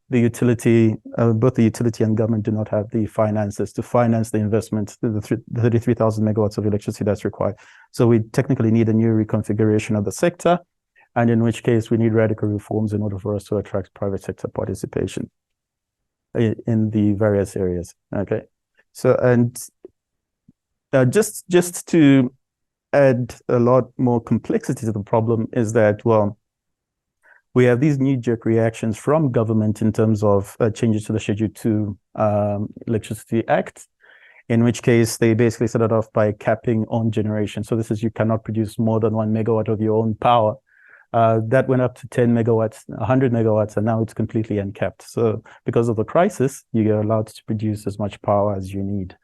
the utility, both the utility and government do not have the finances to finance the investment, the 33,000 megawatts of electricity that's required. So we technically need a new reconfiguration of the sector, and in which case we need radical reforms in order for us to attract private sector participation in the various areas. Okay, so and just to add a lot more complexity to the problem is that, well, we have these knee-jerk reactions from government in terms of changes to the Schedule 2 Electricity Act, in which case they basically set it off by capping on generation. So this is, you cannot produce more than 1 megawatt of your own power. That went up to 10 megawatts, 100 megawatts, and now it's completely uncapped. So because of the crisis, you're allowed to produce as much power as you need.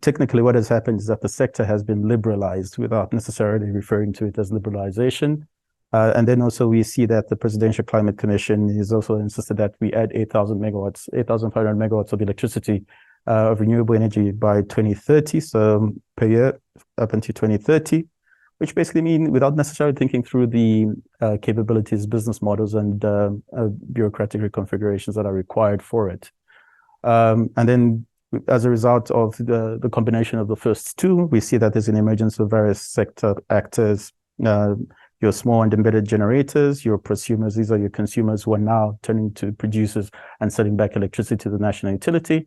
Technically, what has happened is that the sector has been liberalized without necessarily referring to it as liberalization. And then also we see that the Presidential Climate Commission is also insisted that we add 8,500 megawatts of electricity of renewable energy by 2030, so per year up until 2030. Which basically means without necessarily thinking through the capabilities, business models, and bureaucratic reconfigurations that are required for it. And then as a result of the combination of the first two, we see that there's an emergence of various sector actors, your small and embedded generators, your prosumers, these are your consumers who are now turning to producers and selling back electricity to the national utility.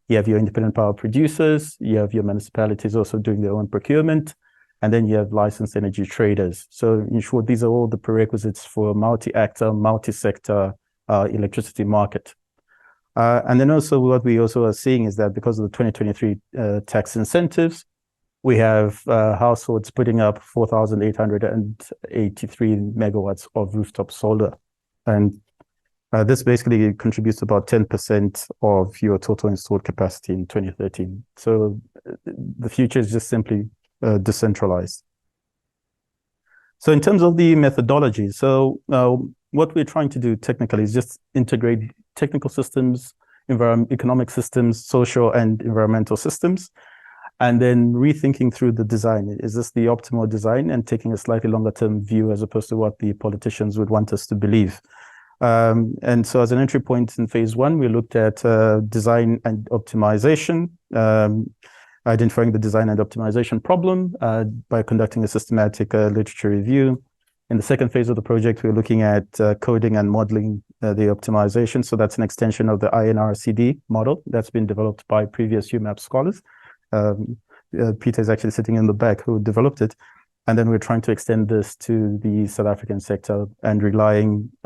You have your independent power producers, you have your municipalities also doing their own procurement, and then you have licensed energy traders. So in short, these are all the prerequisites for a multi-actor, multi-sector electricity market. And then also what we also are seeing is that because of the 2023 tax incentives, we have households putting up 4,883 megawatts of rooftop solar. And this basically contributes about 10% of your total installed capacity in 2013. So the future is just simply decentralized. So in terms of the methodology, so what we're trying to do technically is just integrate technical systems, economic systems, social and environmental systems, And then rethinking through the design. Is this the optimal design? And taking a slightly longer term view as opposed to what the politicians would want us to believe. And so as an entry point in phase one, we looked at design and optimization, identifying the design and optimization problem by conducting a systematic literature review. In the second phase of the project, we're looking at coding and modeling the optimization. So that's an extension of the INRCD model that's been developed by previous UMAPS scholars. Peter is actually sitting in the back who developed it. And then we're trying to extend this to the South African sector and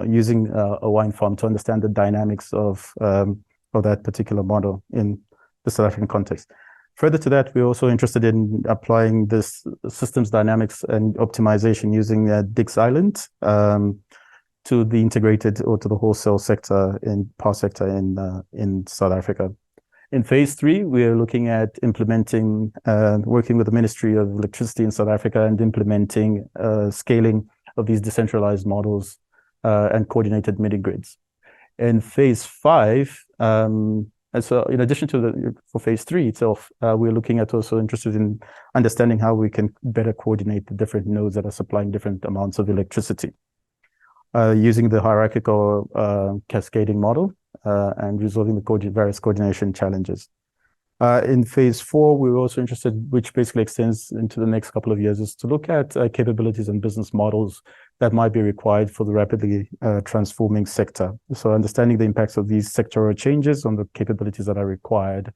using a wine farm to understand the dynamics of that particular model in the South African context. Further to that, we're also interested in applying this systems dynamics and optimization using Dix Island to the integrated or to the wholesale sector in power sector in South Africa. In phase three, we are looking at implementing, working with the Ministry of Electricity in South Africa and implementing scaling of these decentralized models and coordinated mini-grids. In phase five, and so in addition to for phase three itself, we're looking at also interested in understanding how we can better coordinate the different nodes that are supplying different amounts of electricity using the hierarchical cascading model and resolving the various coordination challenges. In phase four, we're also interested, which basically extends into the next couple of years, is to look at capabilities and business models that might be required for the rapidly transforming sector. So understanding the impacts of these sectoral changes on the capabilities that are required,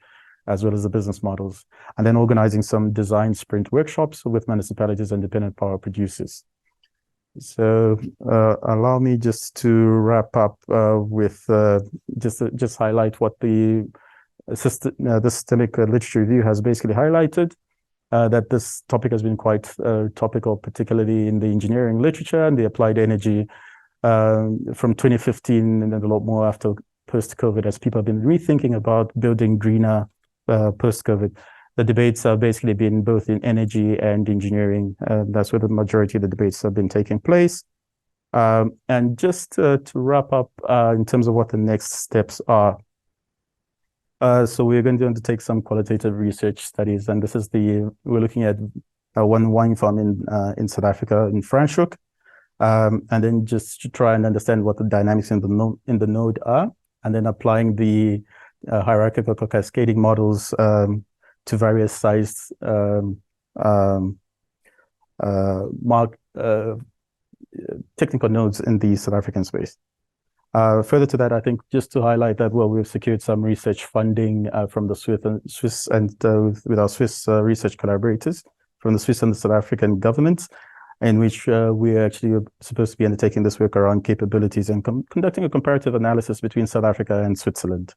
as well as the business models, and then organizing some design sprint workshops with municipalities and independent power producers. So allow me just to wrap up with just highlight what the systemic literature review has basically highlighted. That this topic has been quite topical, particularly in the engineering literature and the applied energy from 2015 and then a lot more after post-COVID, as people have been rethinking about building greener post-COVID. The debates have basically been both in energy and engineering. That's where the majority of the debates have been taking place. And just to wrap up in terms of what the next steps are. So we're going to undertake some qualitative research studies, and this is we're looking at one wine farm in South Africa, in Franschhoek, and then just to try and understand what the dynamics in the node are, and then applying the hierarchical cascading models to various sized technical nodes in the South African space. Further to that, I think just to highlight that, well, we've secured some research funding from the Swiss and with our Swiss research collaborators from the Swiss and the South African governments, in which we're actually supposed to be undertaking this work around capabilities and conducting a comparative analysis between South Africa and Switzerland.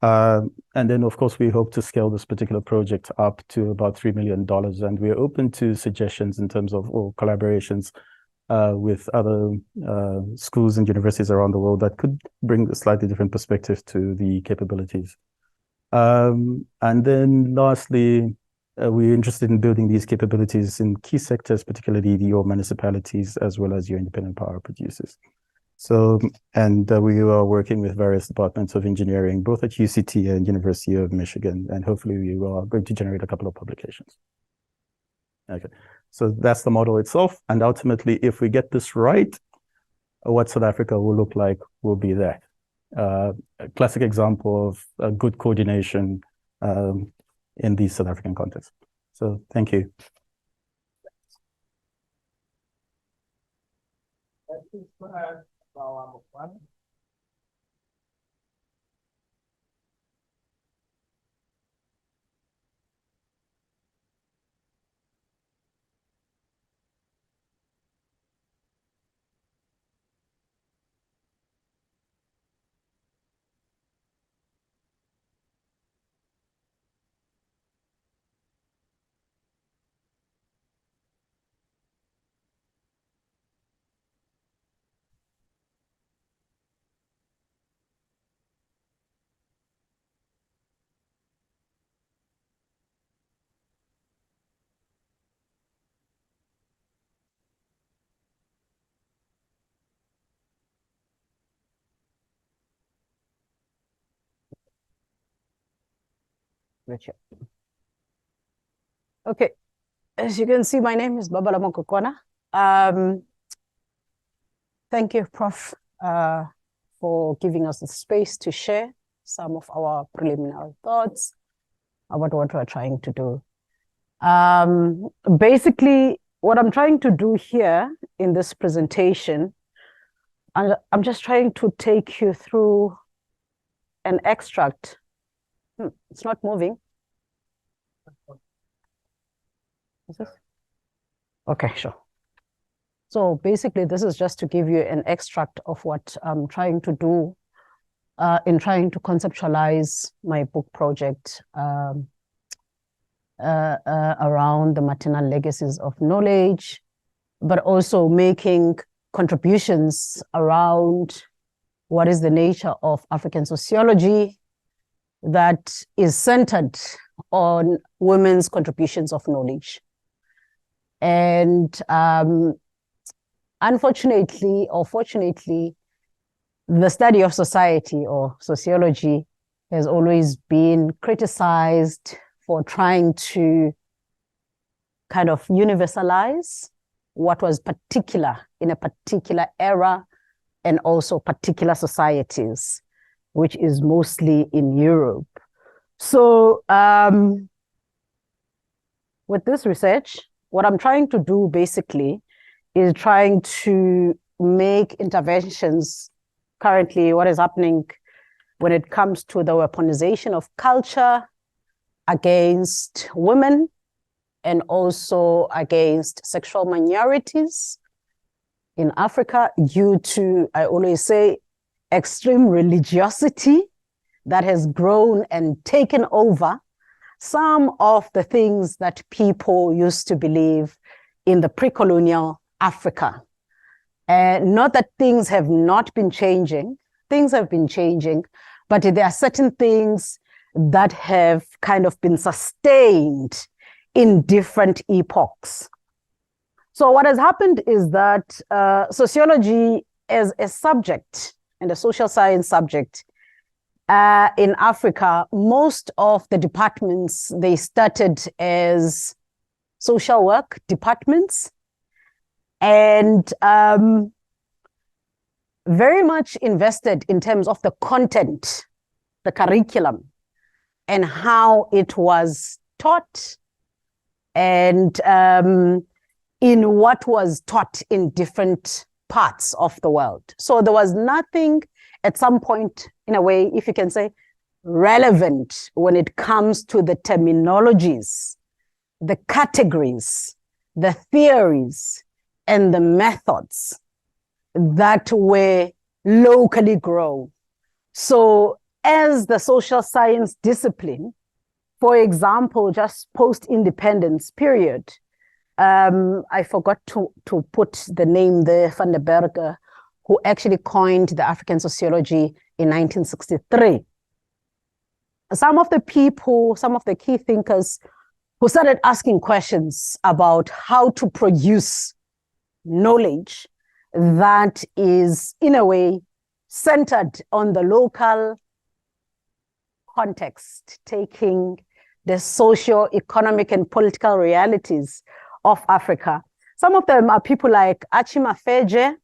And then, of course, we hope to scale this particular project up to about $3 million, and we're open to suggestions in terms of collaborations with other schools and universities around the world that could bring a slightly different perspective to the capabilities. And then lastly, we're interested in building these capabilities in key sectors, particularly your municipalities, as well as your independent power producers. So, and we are working with various departments of engineering, both at UCT and University of Michigan, and hopefully we are going to generate a couple of publications. Okay. So that's the model itself. And ultimately, if we get this right, what South Africa will look like will be that. A classic example of a good coordination in the South African context. So thank you. Richard. Okay, as you can see, my name is Babalwa Magoqwana. Thank you, Prof, for giving us the space to share some of our preliminary thoughts about what we're trying to do. Basically, what I'm trying to do here in this presentation, I'm just trying to take you through an extract. It's not moving. Is this? Okay, sure. So basically, this is just to give you an extract of what I'm trying to do in trying to conceptualize my book project around the maternal legacies of knowledge, but also making contributions around what is the nature of African sociology that is centered on women's contributions of knowledge. And unfortunately or fortunately, the study of society or sociology has always been criticized for trying to kind of universalize what was particular in a particular era and also particular societies, which is mostly in Europe. So with this research, what I'm trying to do basically is trying to make interventions currently what is happening when it comes to the weaponization of culture against women and also against sexual minorities in Africa due to, I always say, extreme religiosity that has grown and taken over some of the things that people used to believe in the pre-colonial Africa. Not that things have not been changing, things have been changing, but there are certain things that have kind of been sustained in different epochs. So what has happened is that sociology as a subject and a social science subject in Africa, most of the departments, they started as social work departments and very much invested in terms of the content, the curriculum, and how it was taught and in what was taught in different parts of the world. So there was nothing at some point, in a way, if you can say, relevant when it comes to the terminologies, the categories, the theories, and the methods that were locally grown. So as the social science discipline, for example, just post-independence period, I forgot to put the name there, Van der Berger, who actually coined the African sociology in 1963. Some of the people, some of the key thinkers who started asking questions about how to produce knowledge that is, in a way, centered on the local context, taking the socio-economic and political realities of Africa. Some of them are people like Achima Feje,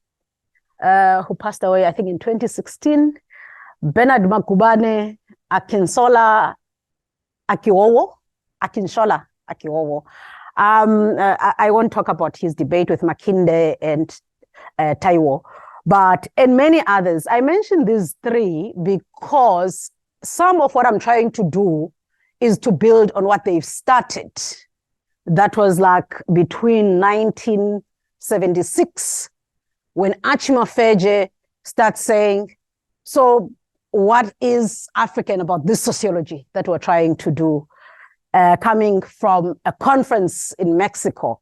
who passed away, I think, in 2016, Bernard Makubane, Akinsola Akiwowo, Akinshola Akiwowo. I won't talk about his debate with Makinde and Taiwo, and many others. I mentioned these three because some of what I'm trying to do is to build on what they've started. That was like between 1976, when Achima Feje starts saying, so what is African about this sociology that we're trying to do, coming from a conference in Mexico.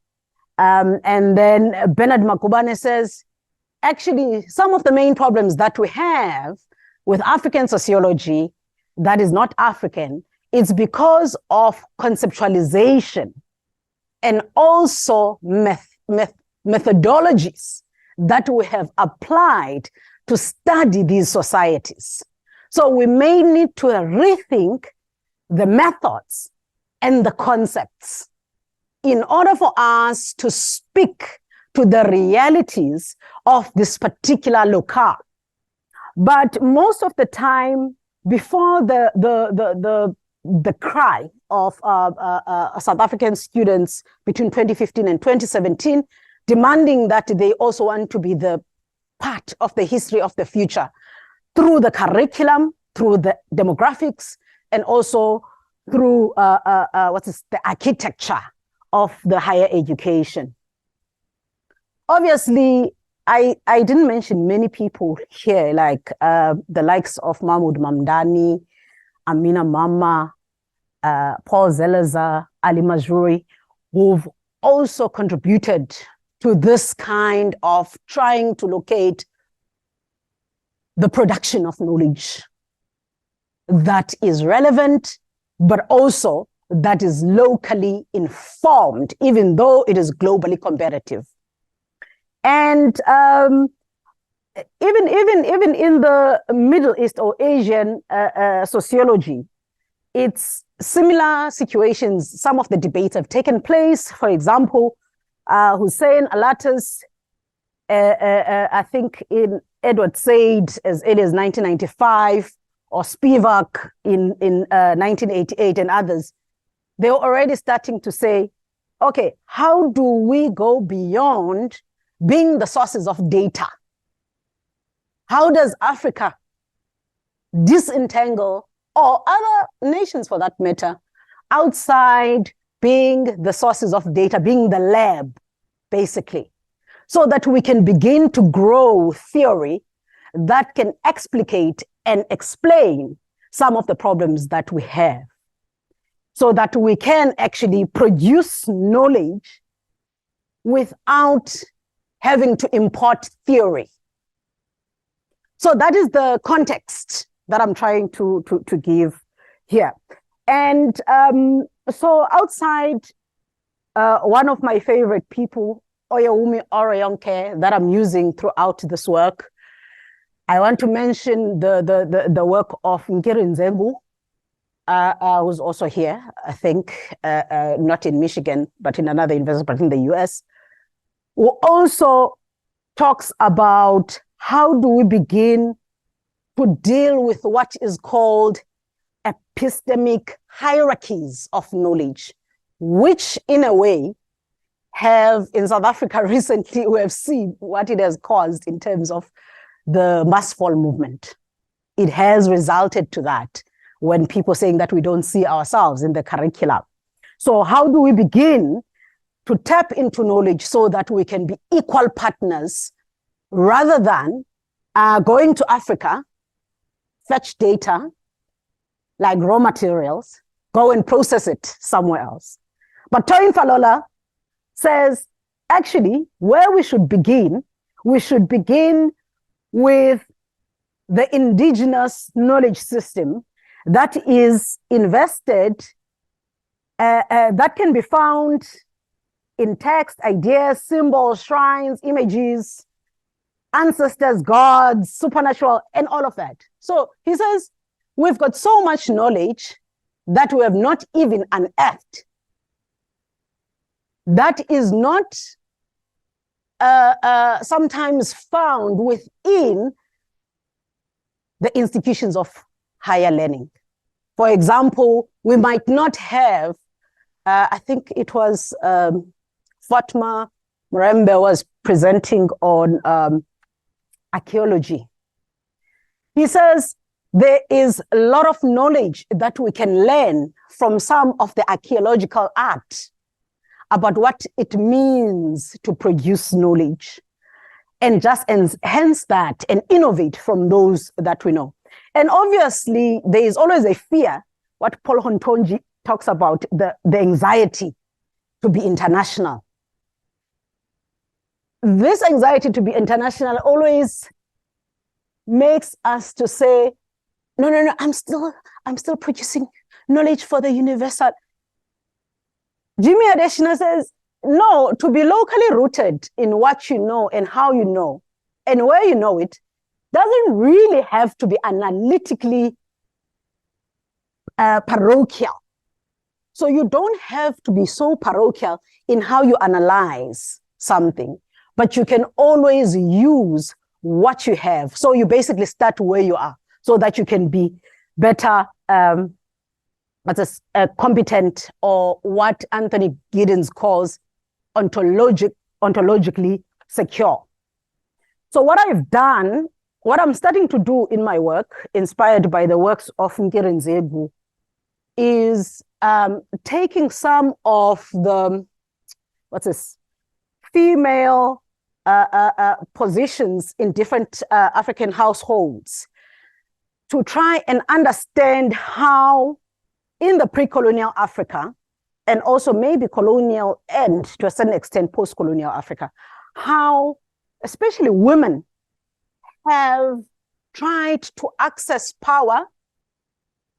And then Bernard Makubane says, actually, some of the main problems that we have with African sociology that is not African, it's because of conceptualization and also methodologies that we have applied to study these societies. So we may need to rethink the methods and the concepts in order for us to speak to the realities of this particular locale. But most of the time, before the cry of South African students between 2015 and 2017, demanding that they also want to be the part of the history of the future through the curriculum, through the demographics, and also through the architecture of the higher education. Obviously, I didn't mention many people here, like the likes of Mahmoud Mamdani, Amina Mama, Paul Zelazar, Ali Mazrui, who've also contributed to this kind of trying to locate the production of knowledge that is relevant, but also that is locally informed, even though it is globally competitive. And even in the Middle East or Asian sociology, it's similar situations. Some of the debates have taken place. For example, Hussein Alatas, I think in Edward Said as early as 1995, or Spivak in 1988 and others, they were already starting to say, okay, how do we go beyond being the sources of data? How does Africa disentangle, or other nations for that matter, outside being the sources of data, being the lab, basically, so that we can begin to grow theory that can explicate and explain some of the problems that we have, so that we can actually produce knowledge without having to import theory. So that is the context that I'm trying to give here. And so outside, one of my favorite people, Oyewumi Oroyonke, that I'm using throughout this work, I want to mention the work of Nkiri Nzembu, who's also here, I think, not in Michigan, but in another university, but in the US, who also talks about how do we begin to deal with what is called epistemic hierarchies of knowledge, which in a way have, in South Africa recently, we have seen what it has caused in terms of the mass fall movement. It has resulted to that when people saying that we don't see ourselves in the curriculum. So how do we begin to tap into knowledge so that we can be equal partners rather than going to Africa, fetch data like raw materials, go and process it somewhere else. But Toyin Falola says, actually, where we should begin with the indigenous knowledge system that is invested, that can be found in text, ideas, symbols, shrines, images, ancestors, gods, supernatural, and all of that. So he says, we've got so much knowledge that we have not even unearthed, that is not sometimes found within the institutions of higher learning. For example, we might not have, I think it was Fatma Mrembe was presenting on archaeology. He says there is a lot of knowledge that we can learn from some of the archaeological art about what it means to produce knowledge, and just enhance that and innovate from those that we know. And obviously, there is always a fear, what Paul Hontonji talks about, the anxiety to be international. This anxiety to be international always makes us to say, no, I'm still producing knowledge for the universal. Jimmy Adeshina says, no, to be locally rooted in what you know and how you know and where you know it doesn't really have to be analytically parochial. So you don't have to be so parochial in how you analyze something, but you can always use what you have. So you basically start where you are so that you can be better competent, or what Anthony Giddens calls ontologically secure. So what I've done, what I'm starting to do in my work, inspired by the works of Nkirinzegu, is taking some of the, female positions in different African households to try and understand how in the pre-colonial Africa, and also maybe colonial and to a certain extent post-colonial Africa, how especially women have tried to access power,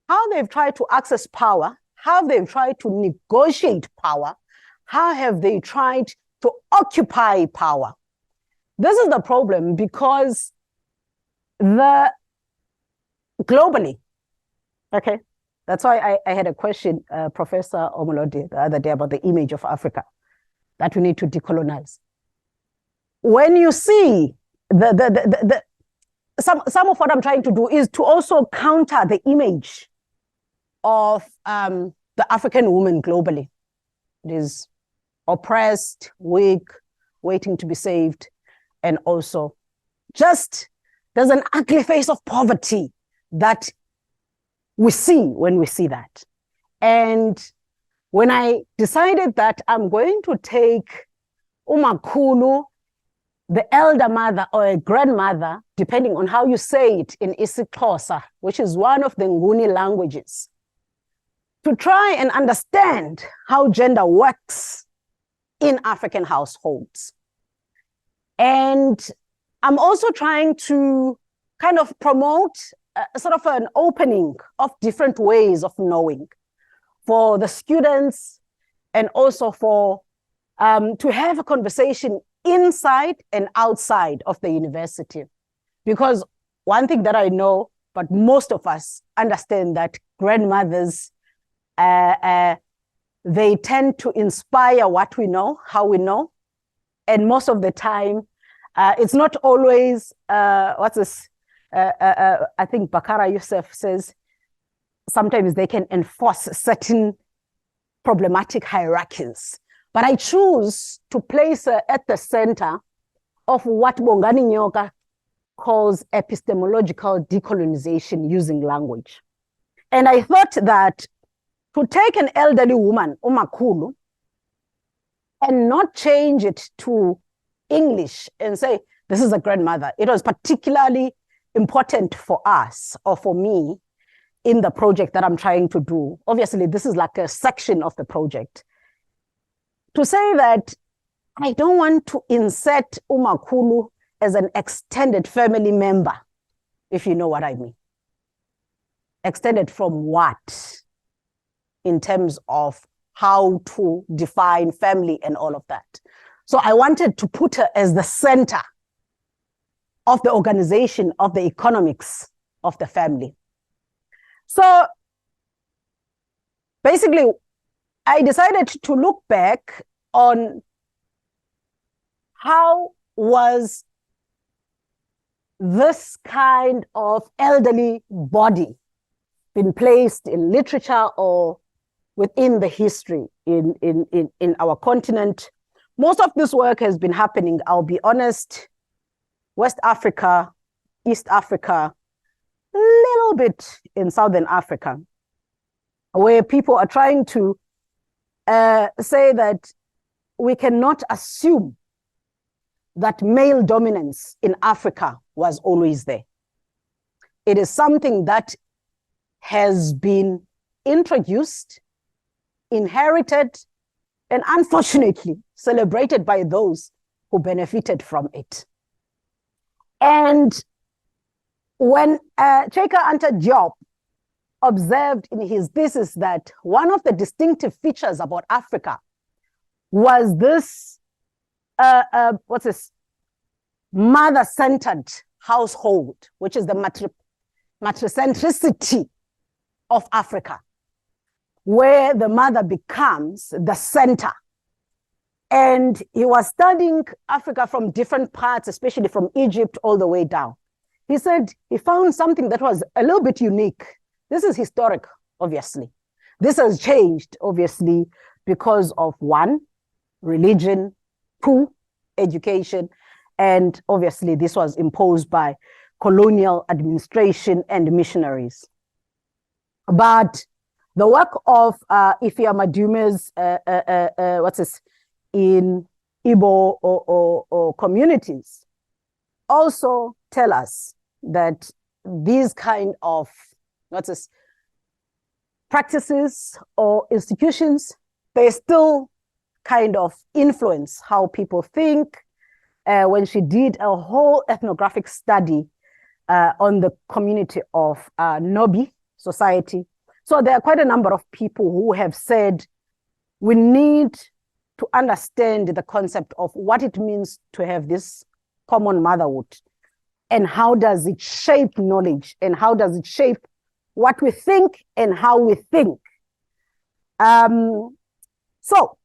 how they've tried to access power, how they've tried to negotiate power, how have they tried to occupy power. This is the problem, because globally, okay, that's why I had a question, Professor Omolode, the other day about the image of Africa, that we need to decolonize. When you see some of what I'm trying to do is to also counter the image of the African woman globally. It is oppressed, weak, waiting to be saved, and also just there's an ugly face of poverty that we see when we see that. And when I decided that I'm going to take umakhulu, the elder mother or a grandmother, depending on how you say it in isiXhosa, which is one of the Nguni languages, to try and understand how gender works in African households. And I'm also trying to kind of promote sort of an opening of different ways of knowing for the students, and also for to have a conversation inside and outside of the university. Because one thing that I know, but most of us understand, that grandmothers, they tend to inspire what we know, how we know. And most of the time, it's not always, I think Bakara Youssef says, sometimes they can enforce certain problematic hierarchies. But I choose to place her at the center of what Bongani Nyoka calls epistemological decolonization using language. And I thought that to take an elderly woman, umakhulu, and not change it to English and say, this is a grandmother. It was particularly important for us, or for me, in the project that I'm trying to do. Obviously, this is like a section of the project. To say that I don't want to insert umakhulu as an extended family member, if you know what I mean. Extended from what? In terms of how to define family and all of that. So I wanted to put her as the center of the organization of the economics of the family. So basically, I decided to look back on how was this kind of elderly body been placed in literature or within the history in our continent. Most of this work has been happening, I'll be honest, West Africa, East Africa, a little bit in Southern Africa, where people are trying to say that we cannot assume that male dominance in Africa was always there. It is something that has been introduced, inherited, and unfortunately celebrated by those who benefited from it. And when Cheka Anta Diop observed in his thesis that one of the distinctive features about Africa was this, mother-centered household, which is the matricentricity of Africa. where the mother becomes the center. And he was studying Africa from different parts, especially from Egypt all the way down. He said he found something that was a little bit unique. This is historic, obviously. This has changed, obviously, because of one, religion, two, education, and obviously this was imposed by colonial administration and missionaries. But the work of Ifeoma Madume's, in Igbo or communities also tell us that these kind of practices or institutions, they still kind of influence how people think. When she did a whole ethnographic study on the community of Nobi society. So there are quite a number of people who have said we need to understand the concept of what it means to have this common motherhood, and how does it shape knowledge, and how does it shape what we think and how we think. So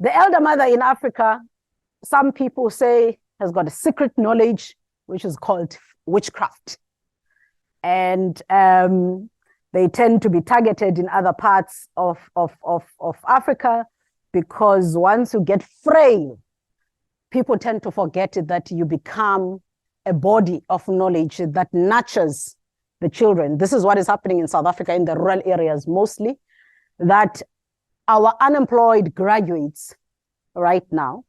the elder mother in Africa, some people say, has got a secret knowledge, which is called witchcraft. And they tend to be targeted in other parts of Africa, because once you get frail, people tend to forget that you become a body of knowledge that nurtures the children. This is what is happening in South Africa in the rural areas mostly, that our unemployed graduates right now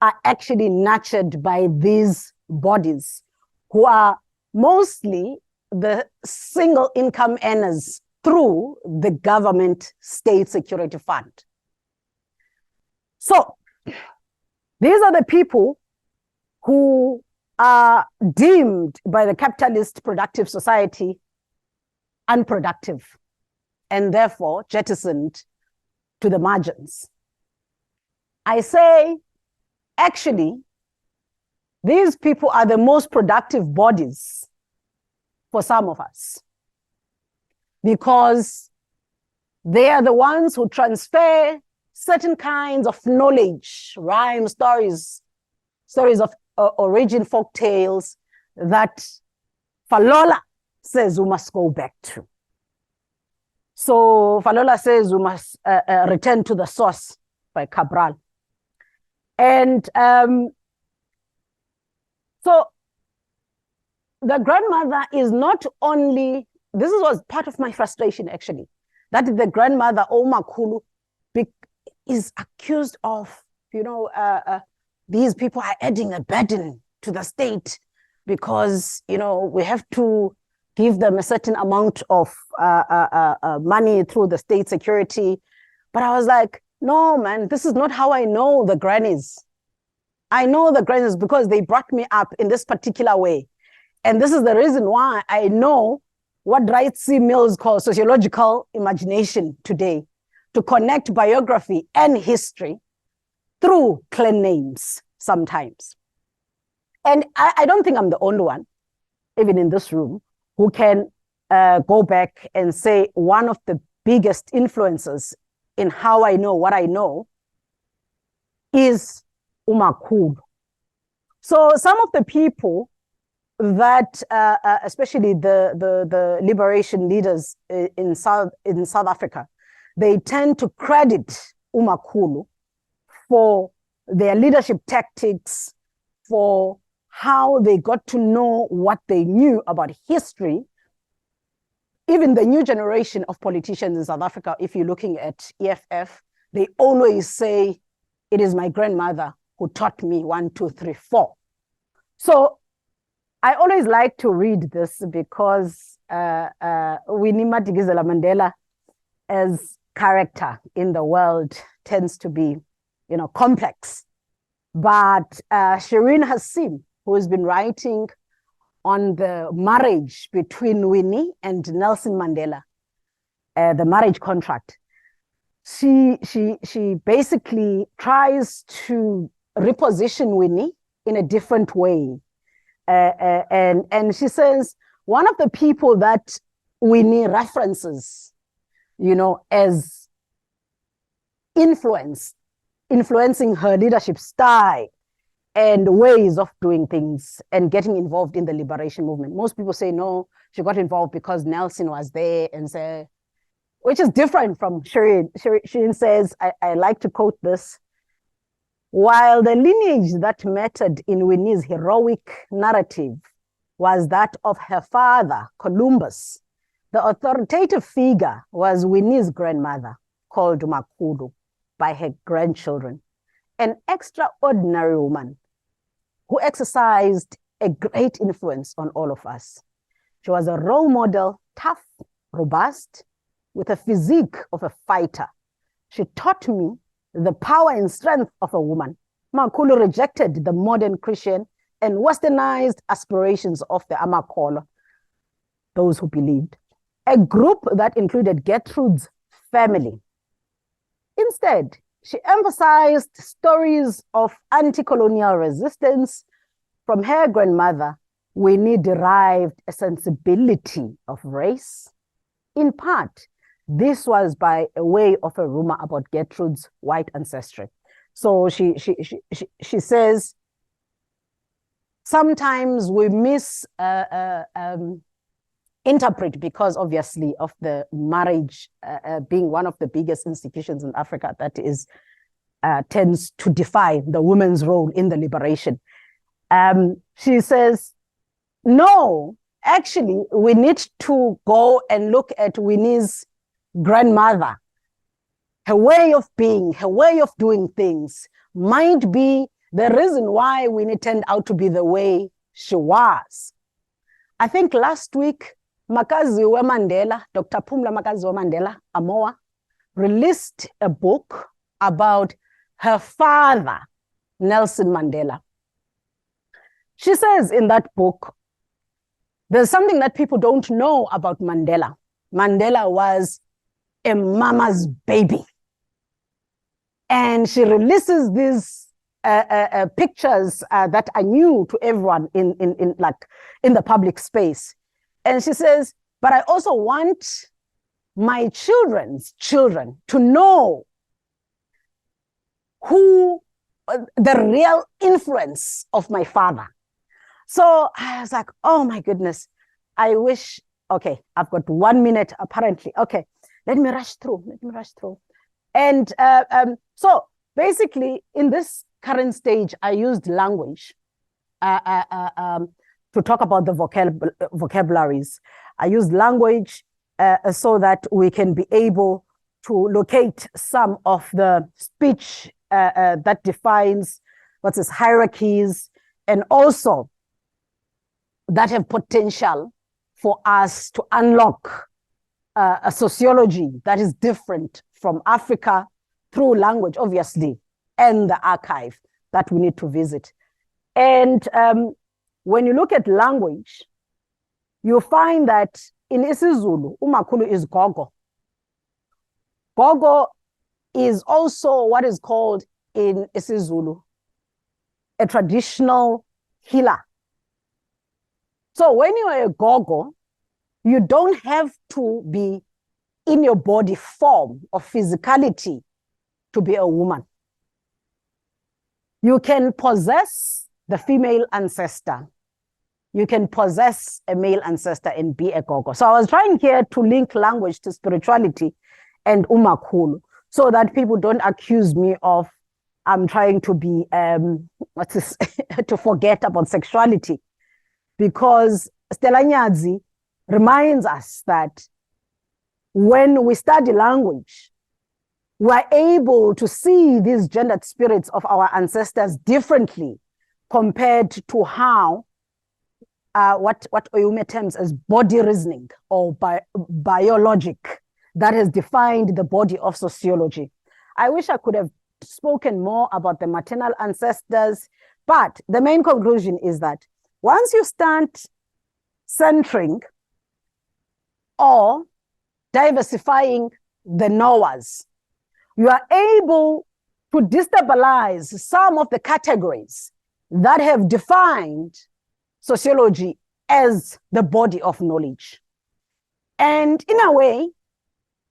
are actually nurtured by these bodies who are mostly the single income earners through the government state security fund. So these are the people who are deemed by the capitalist productive society unproductive, and therefore jettisoned to the margins. I say, actually, these people are the most productive bodies for some of us, because they are the ones who transfer certain kinds of knowledge, rhymes, stories of origin, folk tales that Falola says we must go back to. So Falola says we must return to the source by Cabral. And so the grandmother is not only, this was part of my frustration actually, that the grandmother, Omakulu, is accused of, these people are adding a burden to the state because, we have to give them a certain amount of money through the state security. But I was like, no, man, this is not how I know the grannies. I know the grannies because they brought me up in this particular way. And this is the reason why I know what Wright C. Mills calls sociological imagination today, to connect biography and history through clan names sometimes. And I don't think I'm the only one, even in this room, who can go back and say one of the biggest influences in how I know what I know is Umakulu. So some of the people that, especially the liberation leaders in South Africa, they tend to credit Umakulu for their leadership tactics, for how they got to know what they knew about history. Even the new generation of politicians in South Africa, if you're looking at EFF, they always say, it is my grandmother who taught me 1, 2, 3, 4. So I always like to read this because Winnie Madikizela Mandela as character in the world tends to be, complex. But Shireen Hassim, who has been writing on the marriage between Winnie and Nelson Mandela, the marriage contract, she basically tries to reposition Winnie in a different way. And she says, one of the people that Winnie references, as influencing her leadership style and ways of doing things and getting involved in the liberation movement. Most people say, no, she got involved because Nelson was there, and say, which is different from Shireen. Shireen says, I like to quote this, while the lineage that mattered in Winnie's heroic narrative was that of her father, Columbus, the authoritative figure was Winnie's grandmother, called Makudu by her grandchildren, an extraordinary woman who exercised a great influence on all of us. She was a role model, tough, robust, with a physique of a fighter. She taught me the power and strength of a woman. Makulu rejected the modern Christian and westernized aspirations of the Amakolo, those who believed, a group that included Gertrude's family. Instead, she emphasized stories of anti-colonial resistance. From her grandmother, Winnie derived a sensibility of race. In part, this was by way of a rumor about Gertrude's white ancestry. So she says, sometimes we interpret, because obviously of the marriage being one of the biggest institutions in Africa that is tends to define the women's role in the liberation. She says, no, actually, we need to go and look at Winnie's grandmother. Her way of being, her way of doing things might be the reason why Winnie turned out to be the way she was. I think last week, Makaziwe Mandela, Dr. Pumla Makaziwe Mandela, Amoa, released a book about her father, Nelson Mandela. She says in that book, there's something that people don't know about Mandela. Mandela was a mama's baby. And she releases these pictures that are new to everyone in the public space. And she says, but I also want my children's children to know who the real influence of my father. So I was like, oh my goodness, I wish, okay, I've got 1 minute apparently. Okay, let me rush through. And so basically in this current stage, I used language to talk about the vocabularies. I used language so that we can be able to locate some of the speech that defines what's this hierarchies, and also that have potential for us to unlock a sociology that is different from Africa through language, obviously, and the archive that we need to visit. And when you look at language, you find that in isiZulu, umakhulu is gogo. Gogo is also what is called in isiZulu a traditional healer. So when you are a gogo, you don't have to be in your body form or physicality to be a woman. You can possess the female ancestor. You can possess a male ancestor and be a gogo. So I was trying here to link language to spirituality and umakhulu, so that people don't accuse me of I'm trying to be to forget about sexuality, because Stella Nyadzi reminds us that when we study language, we're able to see these gendered spirits of our ancestors differently compared to how what Oyume terms as body reasoning or biologic that has defined the body of sociology. I wish I could have spoken more about the maternal ancestors, but the main conclusion is that once you start centering or diversifying the knowers, you are able to destabilize some of the categories that have defined sociology as the body of knowledge. And in a way,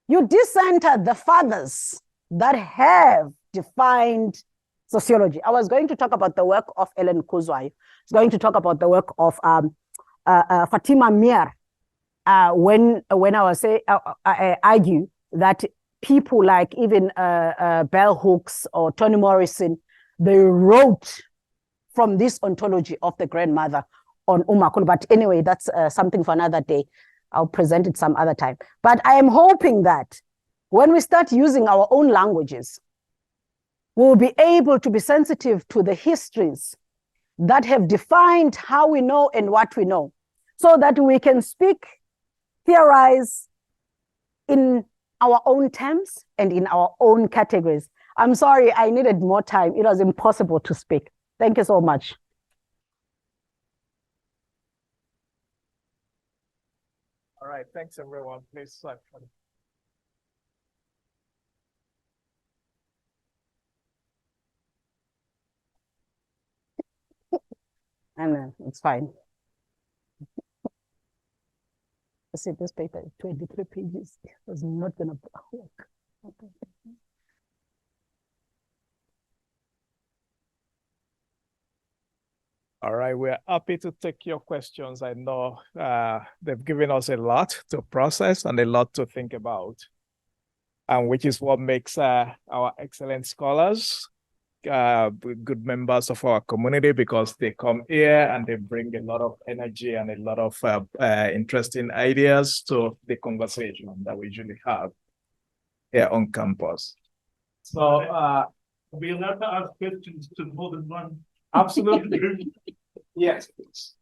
you decenter the fathers that have defined sociology. I was going to talk about the work of Ellen Kuzwai. I was going to talk about the work of Fatima Mir when I argue that people like even Bell Hooks or Toni Morrison, they wrote from this ontology of the grandmother on umakhulu. But anyway, that's something for another day. I'll present it some other time. But I am hoping that when we start using our own languages, we'll be able to be sensitive to the histories that have defined how we know and what we know, so that we can speak, theorize in our own terms and in our own categories. I'm sorry, I needed more time. It was impossible to speak. Thank you so much. All right, thanks everyone. Please And it's fine. I see this paper, 23 pages. It was not going to work. Okay. All right, we're happy to take your questions. I know they've given us a lot to process and a lot to think about, and which is what makes our excellent scholars good members of our community, because they come here and they bring a lot of energy and a lot of interesting ideas to the conversation that we usually have here on campus. So we allowed to ask questions to more than one. absolutely. Yes, please.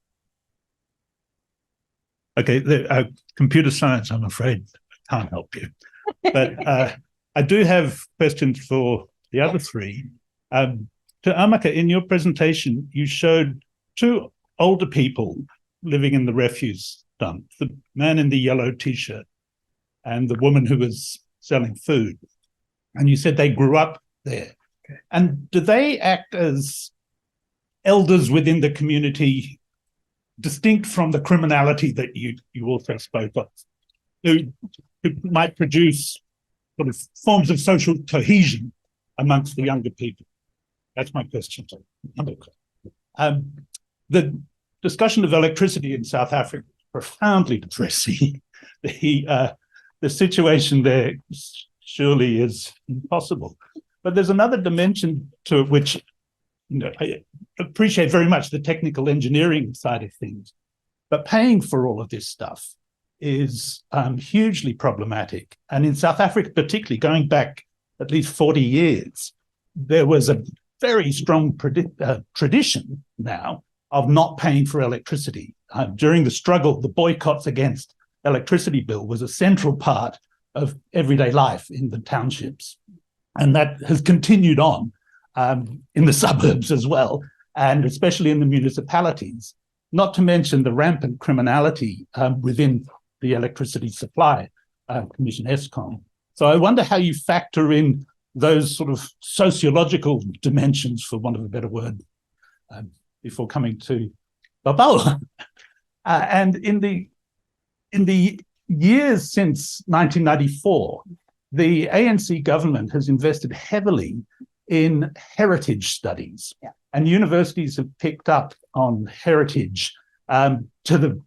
Okay, computer science, I'm afraid, I can't help you. But I do have questions for the other three. To Amaka, in your presentation, you showed two older people living in the refuse dump, the man in the yellow T-shirt and the woman who was selling food. And you said they grew up there. Okay. And do they act as elders within the community, distinct from the criminality that you also spoke of, who might produce sort of forms of social cohesion amongst the younger people? That's my question. The discussion of electricity in South Africa is profoundly depressing. The situation there surely is impossible. But there's another dimension to it which, you know, I appreciate very much the technical engineering side of things, but paying for all of this stuff is hugely problematic. And in South Africa, particularly going back at least 40 years, there was a very strong tradition now of not paying for electricity. During the struggle, the boycotts against electricity bill was a central part of everyday life in the townships. And that has continued on in the suburbs as well, and especially in the municipalities, not to mention the rampant criminality within the electricity supply commission, ESCOM. So I wonder how you factor in those sort of sociological dimensions, for want of a better word, before coming to Babalwa. And in the years since 1994, the ANC government has invested heavily in heritage studies, and universities have picked up on heritage to the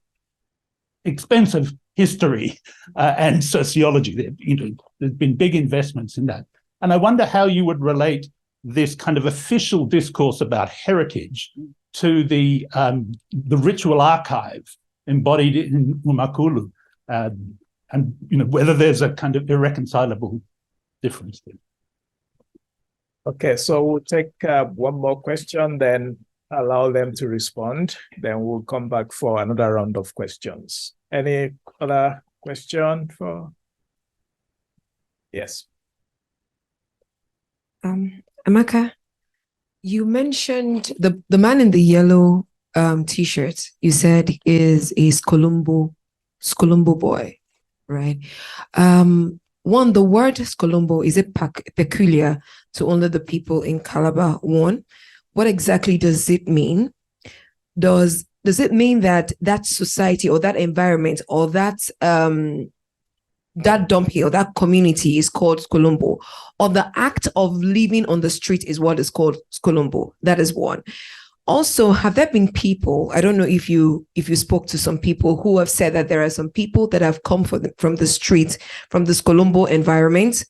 expense of history and sociology. There's been big investments in that. And I wonder how you would relate this kind of official discourse about heritage to the ritual archive embodied in umakhulu, and whether there's a kind of irreconcilable difference there. Okay, so we'll take one more question, then allow them to respond. Then we'll come back for another round of questions. Any other question for? Yes. Amaka, you mentioned the man in the yellow T-shirt, you said is a Skolombo boy, right? One, the word Skolombo, is it peculiar to only the people in Calabar? One, what exactly does it mean? Does does it mean that that society or that environment or that that dump hill, that community is called Skolombo, or the act of living on the street is what is called Skolombo? That is one. Also, have there been people, I don't know if you spoke to some people who have said that there are some people that have come from the street, from the Skolombo environment,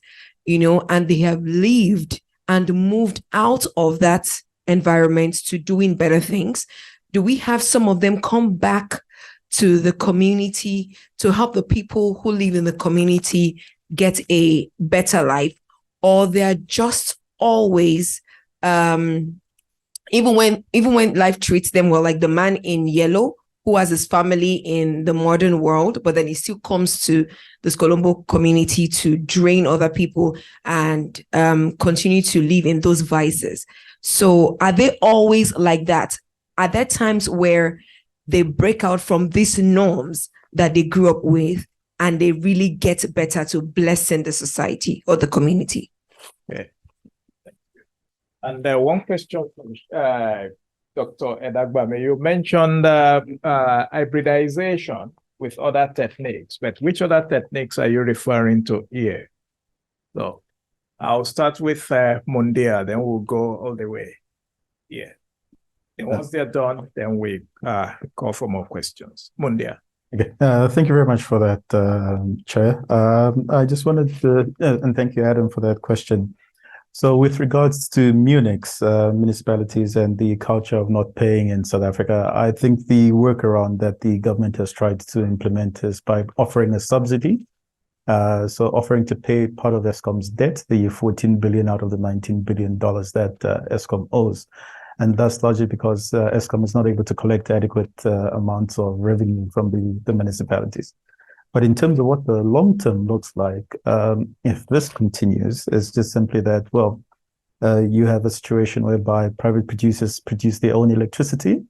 and they have lived and moved out of that environment to doing better things? Do we have some of them come back to the community to help the people who live in the community get a better life? Or they're just always, even when life treats them well, like the man in yellow who has his family in the modern world, but then he still comes to the Skolombo community to drain other people and continue to live in those vices. So are they always like that? Are there times where they break out from these norms that they grew up with and they really get better to blessing the society or the community? Okay. And one question from Dr. Edagbami. You mentioned hybridization with other techniques, but which other techniques are you referring to here? So I'll start with Mundia, then we'll go all the way. Yeah. And once they're done, then we call for more questions. Mundia. Okay. Thank you very much for that, Chair. I just wanted to, and thank you, Adam, for that question. So with regards to Munich's municipalities and the culture of not paying in South Africa, I think the workaround that the government has tried to implement is by offering a subsidy. So offering to pay part of Eskom's debt, the 14 billion out of the $19 billion that Eskom owes. And that's largely because Eskom is not able to collect adequate amounts of revenue from the municipalities. But in terms of what the long term looks like, if this continues, it's just simply that, well, you have a situation whereby private producers produce their own electricity,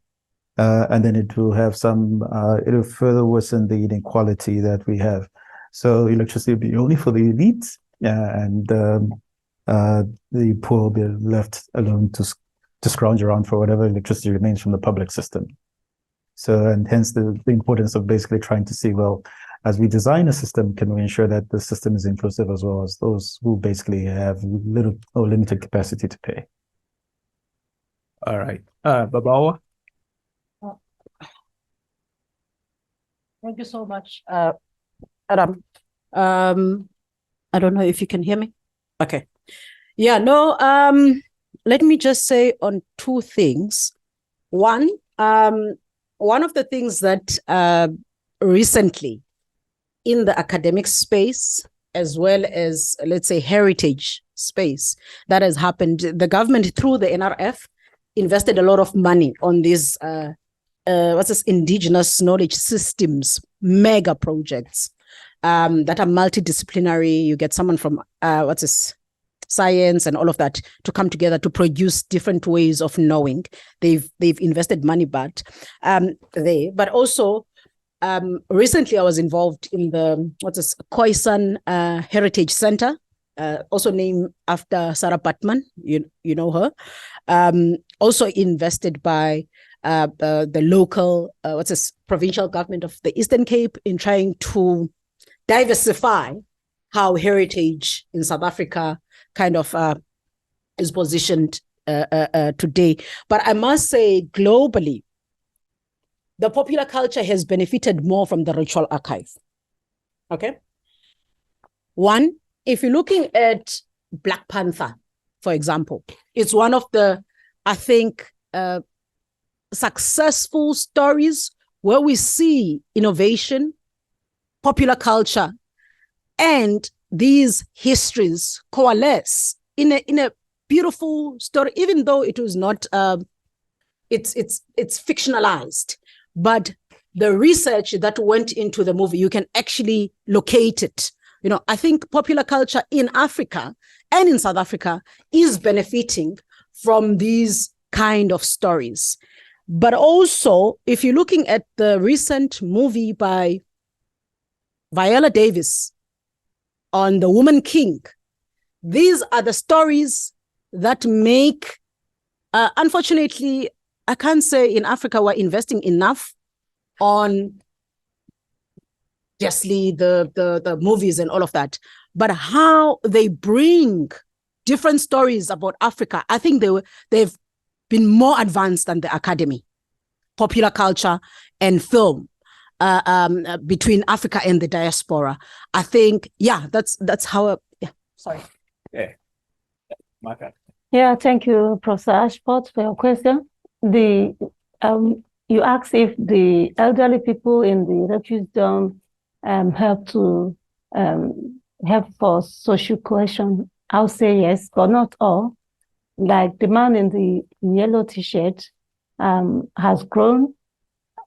and then it will have it'll further worsen the inequality that we have. So electricity will be only for the elite, and the poor will be left alone to scrounge around for whatever electricity remains from the public system. So, and hence the importance of basically trying to see, well, as we design a system, can we ensure that the system is inclusive as well as those who basically have little or limited capacity to pay? All right. Babalwa? Thank you so much, Adam. I don't know if you can hear me. Okay. Yeah, no, let me just say on two things. One of the things that recently in the academic space, as well as, let's say, heritage space, that has happened, the government through the NRF invested a lot of money on these, indigenous knowledge systems, mega projects that are multidisciplinary. You get someone from, science and all of that to come together to produce different ways of knowing. They've invested money, but also recently I was involved in the Khoisan Heritage Center, also named after Sarah Batman. You know her. Also invested by the local provincial government of the Eastern Cape in trying to diversify how heritage in South Africa kind of is positioned today. But I must say, globally, the popular culture has benefited more from the ritual archive. Okay? One, if you're looking at Black Panther, for example, it's one of the, I think, successful stories where we see innovation, popular culture, and these histories coalesce in a beautiful story, even though it was not, it's fictionalized, but the research that went into the movie, you can actually locate it. You know, I think popular culture in Africa and in South Africa is benefiting from these kind of stories. But also, if you're looking at the recent movie by Viola Davis on the Woman King, these are the stories that make, unfortunately, I can't say in Africa we're investing enough on justly the movies and all of that, but how they bring different stories about Africa. I think they've been more advanced than the academy, popular culture and film between Africa and the diaspora. I think, yeah, that's how. Sorry. Yeah. Amaka. Yeah, thank you, Professor Ashford, for your question. You asked if the elderly people in the refugee dome help for social cohesion. I'll say yes, but not all. Like the man in the yellow t-shirt has grown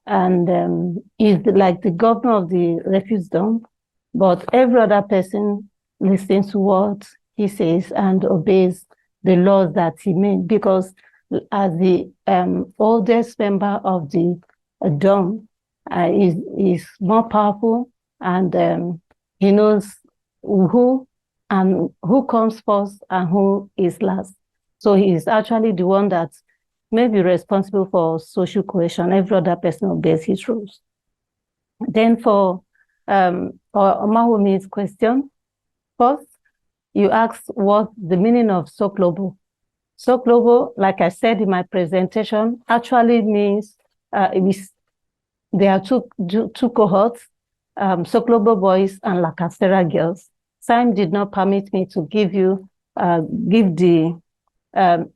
and is like the governor of the refugee dome, but every other person listens to what he says and obeys the laws that he made, because as the oldest member of the dome, is more powerful, and he knows who comes first and who is last. So he is actually the one that may be responsible for social cohesion. Every other person obeys his rules. Then for Omahumi's question, first, you asked what the meaning of Skolombo. Skolombo, like I said in my presentation, actually means there are two cohorts, Skolombo boys and Lacasera girls. Time did not permit me to give the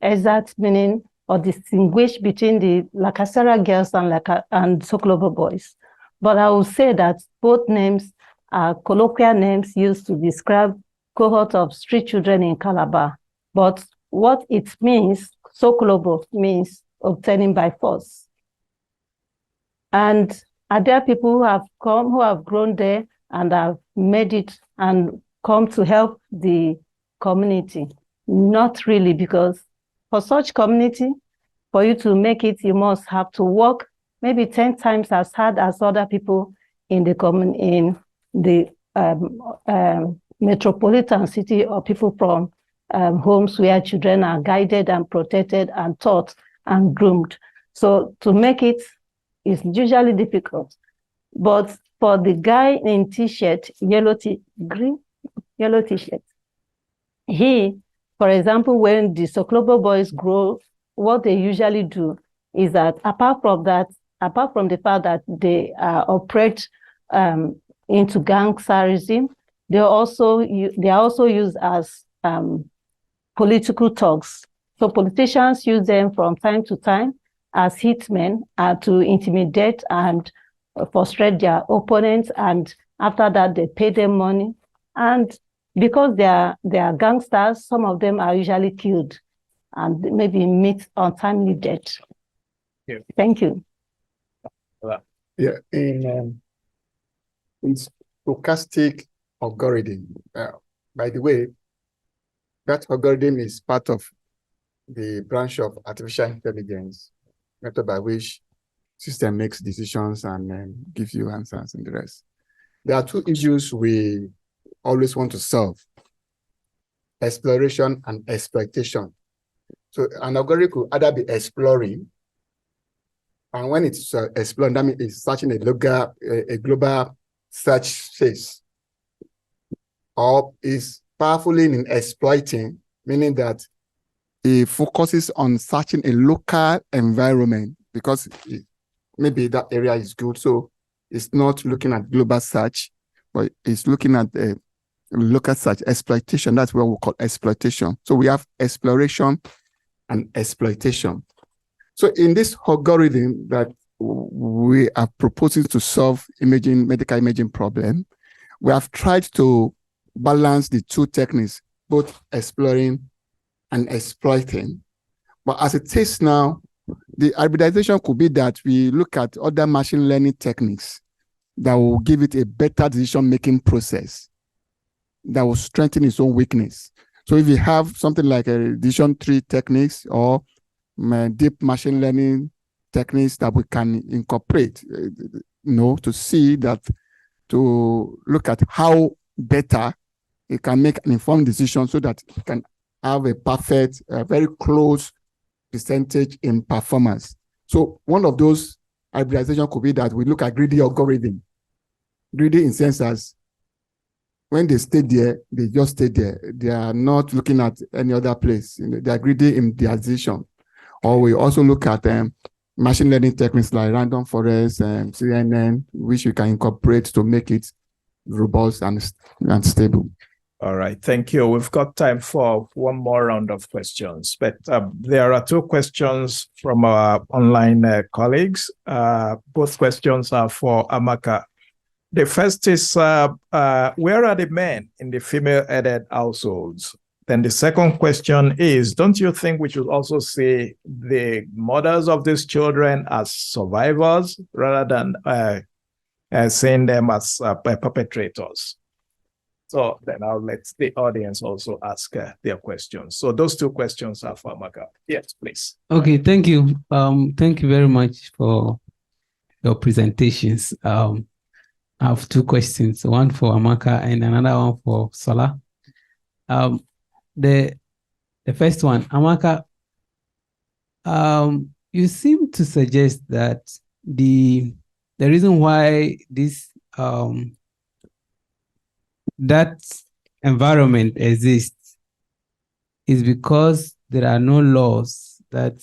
exact meaning or distinguish between the Lacasera girls and Skolombo boys. But I will say that both names are colloquial names used to describe cohort of street children in Calabar. But what it means, Skolombo means obtaining by force. And are there people who have come, who have grown there and have made it and come to help the community? Not really, because for such community, for you to make it, you must have to work maybe 10 times as hard as other people in the metropolitan city, or people from homes where children are guided and protected and taught and groomed. So to make it is usually difficult. But for the guy in t-shirt, yellow t-shirt, he, for example, when the Skolombo boys grow, what they usually do is that apart from the fact that they operate into gangsterism, they are also used as political thugs. So politicians use them from time to time as hitmen to intimidate and frustrate their opponents, and after that they pay them money. And because they are gangsters, some of them are usually killed and maybe meet untimely death. Yeah. Thank you. Yeah, in stochastic algorithm, by the way, that algorithm is part of the branch of artificial intelligence, method by which system makes decisions and gives you answers and the rest. There are two issues we always want to solve: exploration and exploitation. So an algorithm could either be exploring, and when it's exploring, that means it's searching a global search space, or is powerfully in exploiting, meaning that it focuses on searching a local environment because maybe that area is good. So it's not looking at global search, but it's looking at local search. Exploitation, that's what we call exploitation. So we have exploration and exploitation. So in this algorithm that we are proposing to solve medical imaging problem, we have tried to balance the two techniques, both exploring and exploiting. But as it is now, the hybridization could be that we look at other machine learning techniques that will give it a better decision-making process that will strengthen its own weakness. So if you have something like a decision tree techniques or deep machine learning techniques that we can incorporate, to see that, to look at how better it can make an informed decision so that it can have a perfect, very close percentage in performance. So one of those hybridization could be that we look at greedy algorithm. Greedy in sense as when they stay there, they just stay there. They are not looking at any other place. They are greedy in their decision. Or we also look at machine learning techniques like random forest and CNN, which we can incorporate to make it robust and stable. All right, thank you. We've got time for one more round of questions, but there are two questions from our online colleagues. Both questions are for Amaka. The first is, where are the men in the female-headed households? Then the second question is, don't you think we should also see the mothers of these children as survivors rather than seeing them as perpetrators? So then I'll let the audience also ask their questions. So those two questions are for Amaka. Yes, please. Okay, thank you. Thank you very much for your presentations. I have two questions, one for Amaka and another one for Sola. The first one, Amaka, you seem to suggest that the reason why this that environment exists is because there are no laws that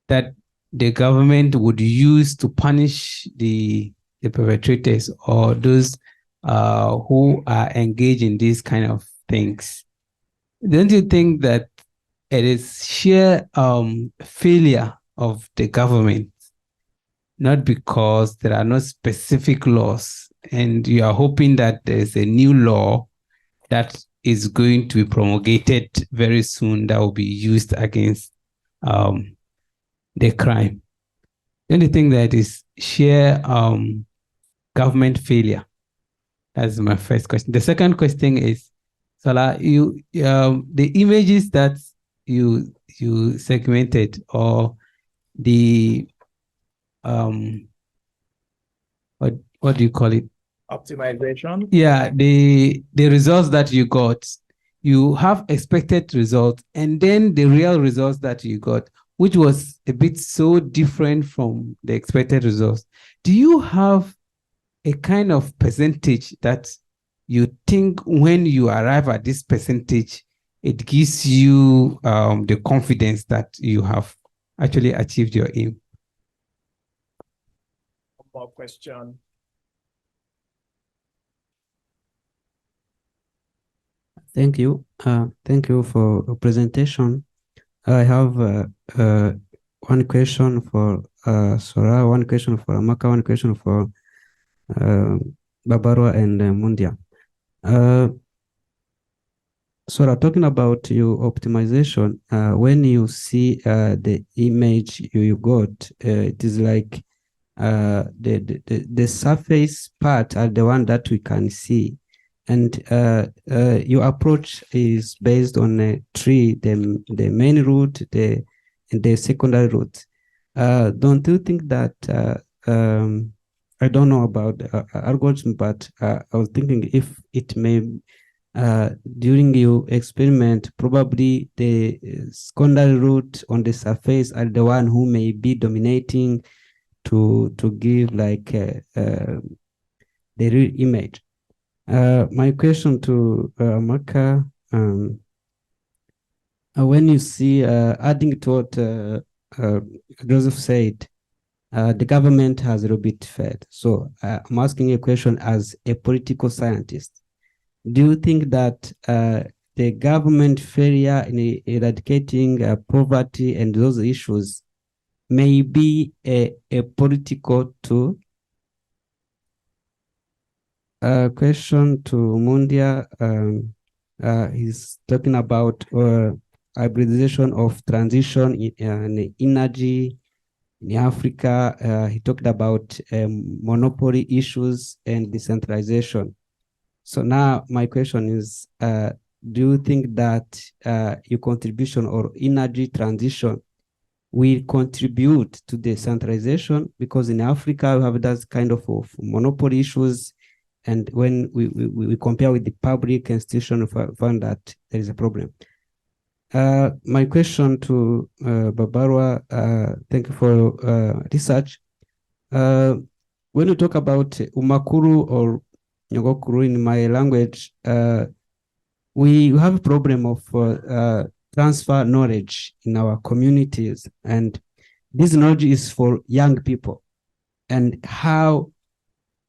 that the government would use to punish the perpetrators or those who are engaged in these kind of things. Don't you think that it is sheer failure of the government, not because there are no specific laws, and you are hoping that there's a new law that is going to be promulgated very soon that will be used against the crime? Don't you think that is sheer government failure? That's my first question. The second question is, Sola, you the images that you segmented, or the what do you call it? Optimization. Yeah, the results that you got, you have expected results, and then the real results that you got, which was a bit so different from the expected results. Do you have a kind of percentage that you think when you arrive at this percentage, it gives you the confidence that you have actually achieved your aim? One more question. Thank you. Thank you for your presentation. I have one question for Sola, one question for Amaka, one question for Babalwa and Mundia. Sola, talking about your optimization, when you see the image you got, it is like the surface part are the one that we can see. And your approach is based on a tree, the main root, and the secondary root. Don't you think that, I don't know about algorithm, but I was thinking if it may, during your experiment, probably the secondary root on the surface are the one who may be dominating to give like the real image. My question to Amaka, when you see, adding to what Joseph said, the government has a little bit failed. So I'm asking a question as a political scientist. Do you think that the government failure in eradicating poverty and those issues may be a political tool? Question to Mundia, he's talking about hybridization of transition in energy in Africa. He talked about monopoly issues and decentralization. So now my question is, do you think that your contribution or energy transition will contribute to decentralization? Because in Africa, we have that kind of monopoly issues. And when we compare with the public institution, we found that there is a problem. My question to Babalwa, thank you for research. When you talk about Umakuru or Nyogokuru in my language, we have a problem of transfer knowledge in our communities, and this knowledge is for young people. And how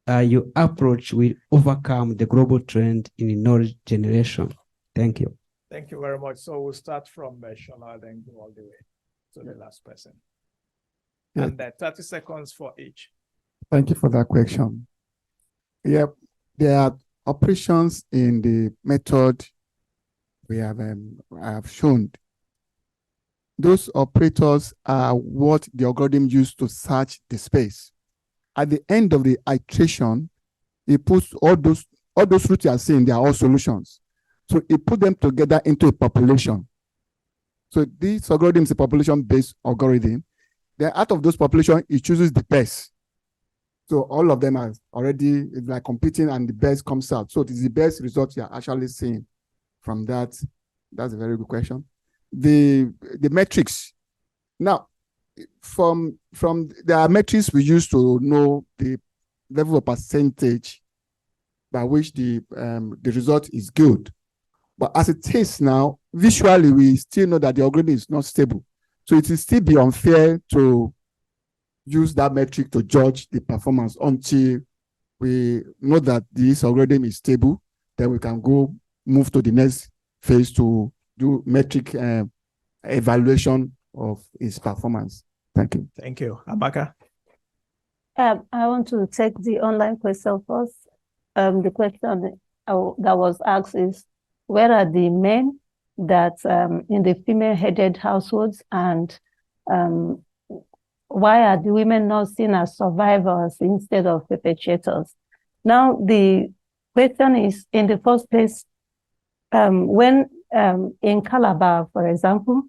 your approach will overcome the global trend in knowledge generation? Thank you. Thank you very much. So we'll start from Sola, then go all the way to the last person. Yeah. And 30 seconds for each. Thank you for that question. Yeah, there are operations in the method we have I have shown. Those operators are what the algorithm used to search the space. At the end of the iteration, it puts all those routes you are seeing, they are all solutions. So it put them together into a population. So this algorithm is a population-based algorithm. Then out of those population, it chooses the best. So all of them are already like competing, and the best comes out. So it is the best result you are actually seeing from that. That's a very good question. The metrics. Now, from there are metrics we use to know the level of percentage by which the result is good. But as it is now, visually, we still know that the algorithm is not stable. So it will still be unfair to use that metric to judge the performance until we know that this algorithm is stable. Then we can move to the next phase to do metric evaluation of its performance. Thank you. Thank you. Amaka? I want to take the online question first. The question that was asked is, where are the men that in the female-headed households, and why are the women not seen as survivors instead of perpetrators? Now, the question is, in the first place, when in Calabar, for example,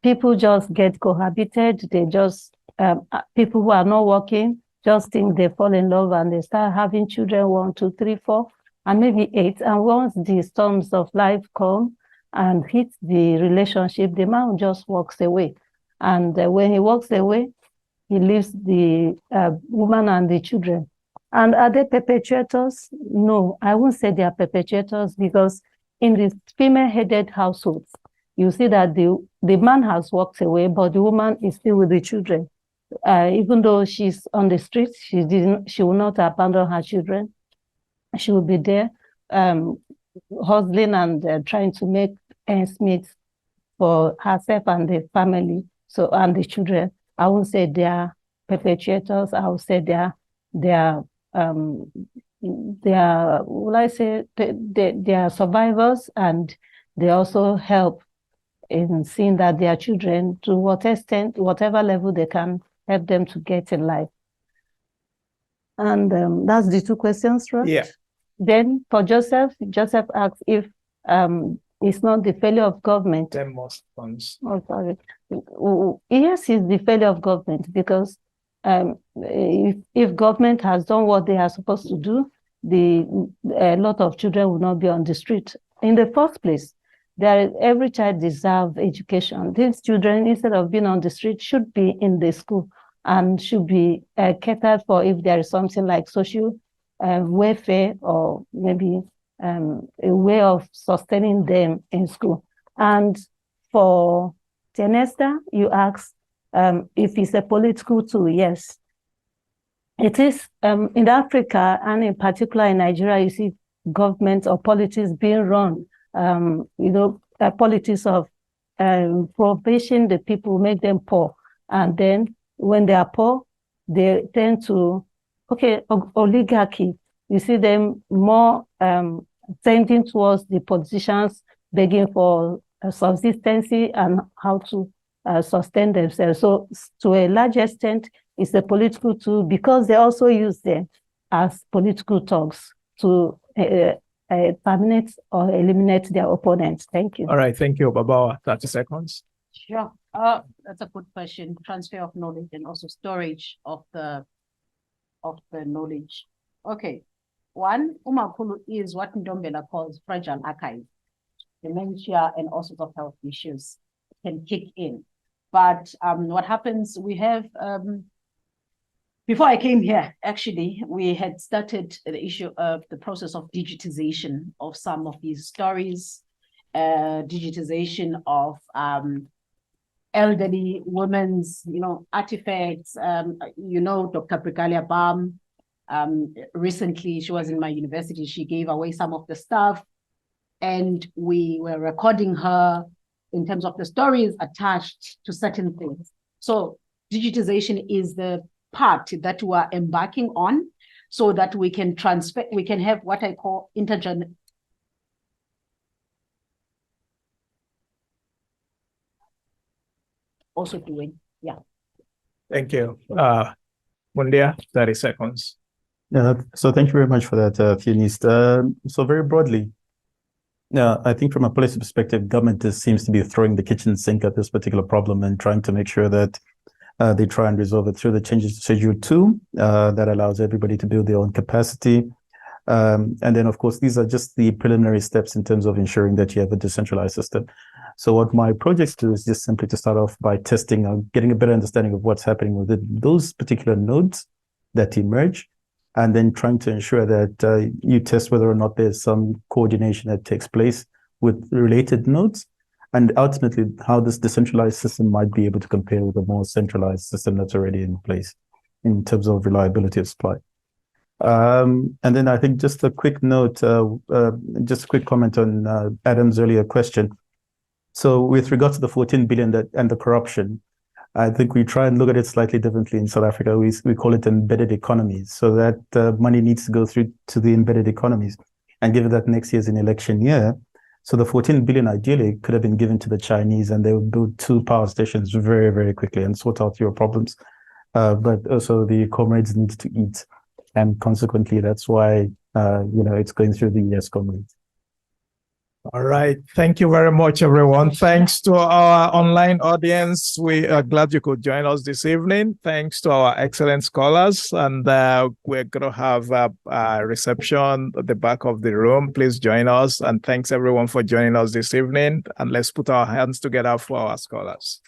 people just get cohabited, they just, people who are not working, just think they fall in love and they start having children, 1, 2, 3, 4, and maybe 8. And once the storms of life come and hit the relationship, the man just walks away. And when he walks away, he leaves the woman and the children. And are they perpetrators? No, I won't say they are perpetrators, because in the female-headed households, you see that the man has walked away, but the woman is still with the children. Even though she's on the streets, she will not abandon her children. She will be there, hustling and trying to make ends meet for herself and the family, so, and the children. I won't say they are perpetrators. I would say they are survivors, and they also help in seeing that their children, to what extent, whatever level they can, help them to get in life. And that's the 2 questions, right? Yeah. Then for Joseph asks if it's not the failure of government. 10 more seconds. Oh, sorry. Yes, it's the failure of government, because if government has done what they are supposed to do, a lot of children will not be on the street. In the first place, every child deserves education. These children, instead of being on the street, should be in the school and should be catered for if there is something like social welfare, or maybe a way of sustaining them in school. And for Tenesta, you asked if it's a political tool. Yes, it is. In Africa, and in particular in Nigeria, you see government or politics being run, politics of prohibition the people, make them poor. And then when they are poor, they tend to, oligarchy. You see them more tending towards the politicians, begging for subsistence and how to sustain themselves. So to a large extent, it's a political tool, because they also use them as political talks to terminate or eliminate their opponents. Thank you. All right, thank you, Babalwa. 30 seconds. Sure. That's a good question. Transfer of knowledge and also storage of the knowledge. Okay. One, Umakulu is what Ndombela calls fragile archive, dementia, and all sorts of health issues. can kick in. But what happens, we have, before I came here, actually, we had started the issue of the process of digitization of some of these stories, digitization of elderly women's, artifacts. Dr. Prikalia Bam, recently, she was in my university, she gave away some of the stuff, and we were recording her in terms of the stories attached to certain things. So digitization is the part that we are embarking on so that we can transfer, we can have what I call intergenerational. Also doing, yeah. Thank you. Mundia, 30 seconds. Yeah, so thank you very much for that, Theonist. So very broadly, I think from a policy perspective, government seems to be throwing the kitchen sink at this particular problem and trying to make sure that they try and resolve it through the changes to Schedule 2 that allows everybody to build their own capacity. And then, of course, these are just the preliminary steps in terms of ensuring that you have a decentralized system. So what my projects do is just simply to start off by testing, getting a better understanding of what's happening within those particular nodes that emerge, and then trying to ensure that you test whether or not there's some coordination that takes place with related nodes, and ultimately how this decentralized system might be able to compare with a more centralized system that's already in place in terms of reliability of supply. And then I think just a quick note, just a quick comment on Adam's earlier question. So with regard to the 14 billion and the corruption, I think we try and look at it slightly differently in South Africa. We call it embedded economies, so that money needs to go through to the embedded economies. And given that next year is an election year, so the 14 billion ideally could have been given to the Chinese, and they would build 2 power stations very, very quickly and sort out your problems. But also the comrades need to eat. And consequently, that's why, it's going through the US comrades. All right. Thank you very much, everyone. Thanks to our online audience. We are glad you could join us this evening. Thanks to our excellent scholars. And we're going to have a reception at the back of the room. Please join us. And thanks, everyone, for joining us this evening. And let's put our hands together for our scholars.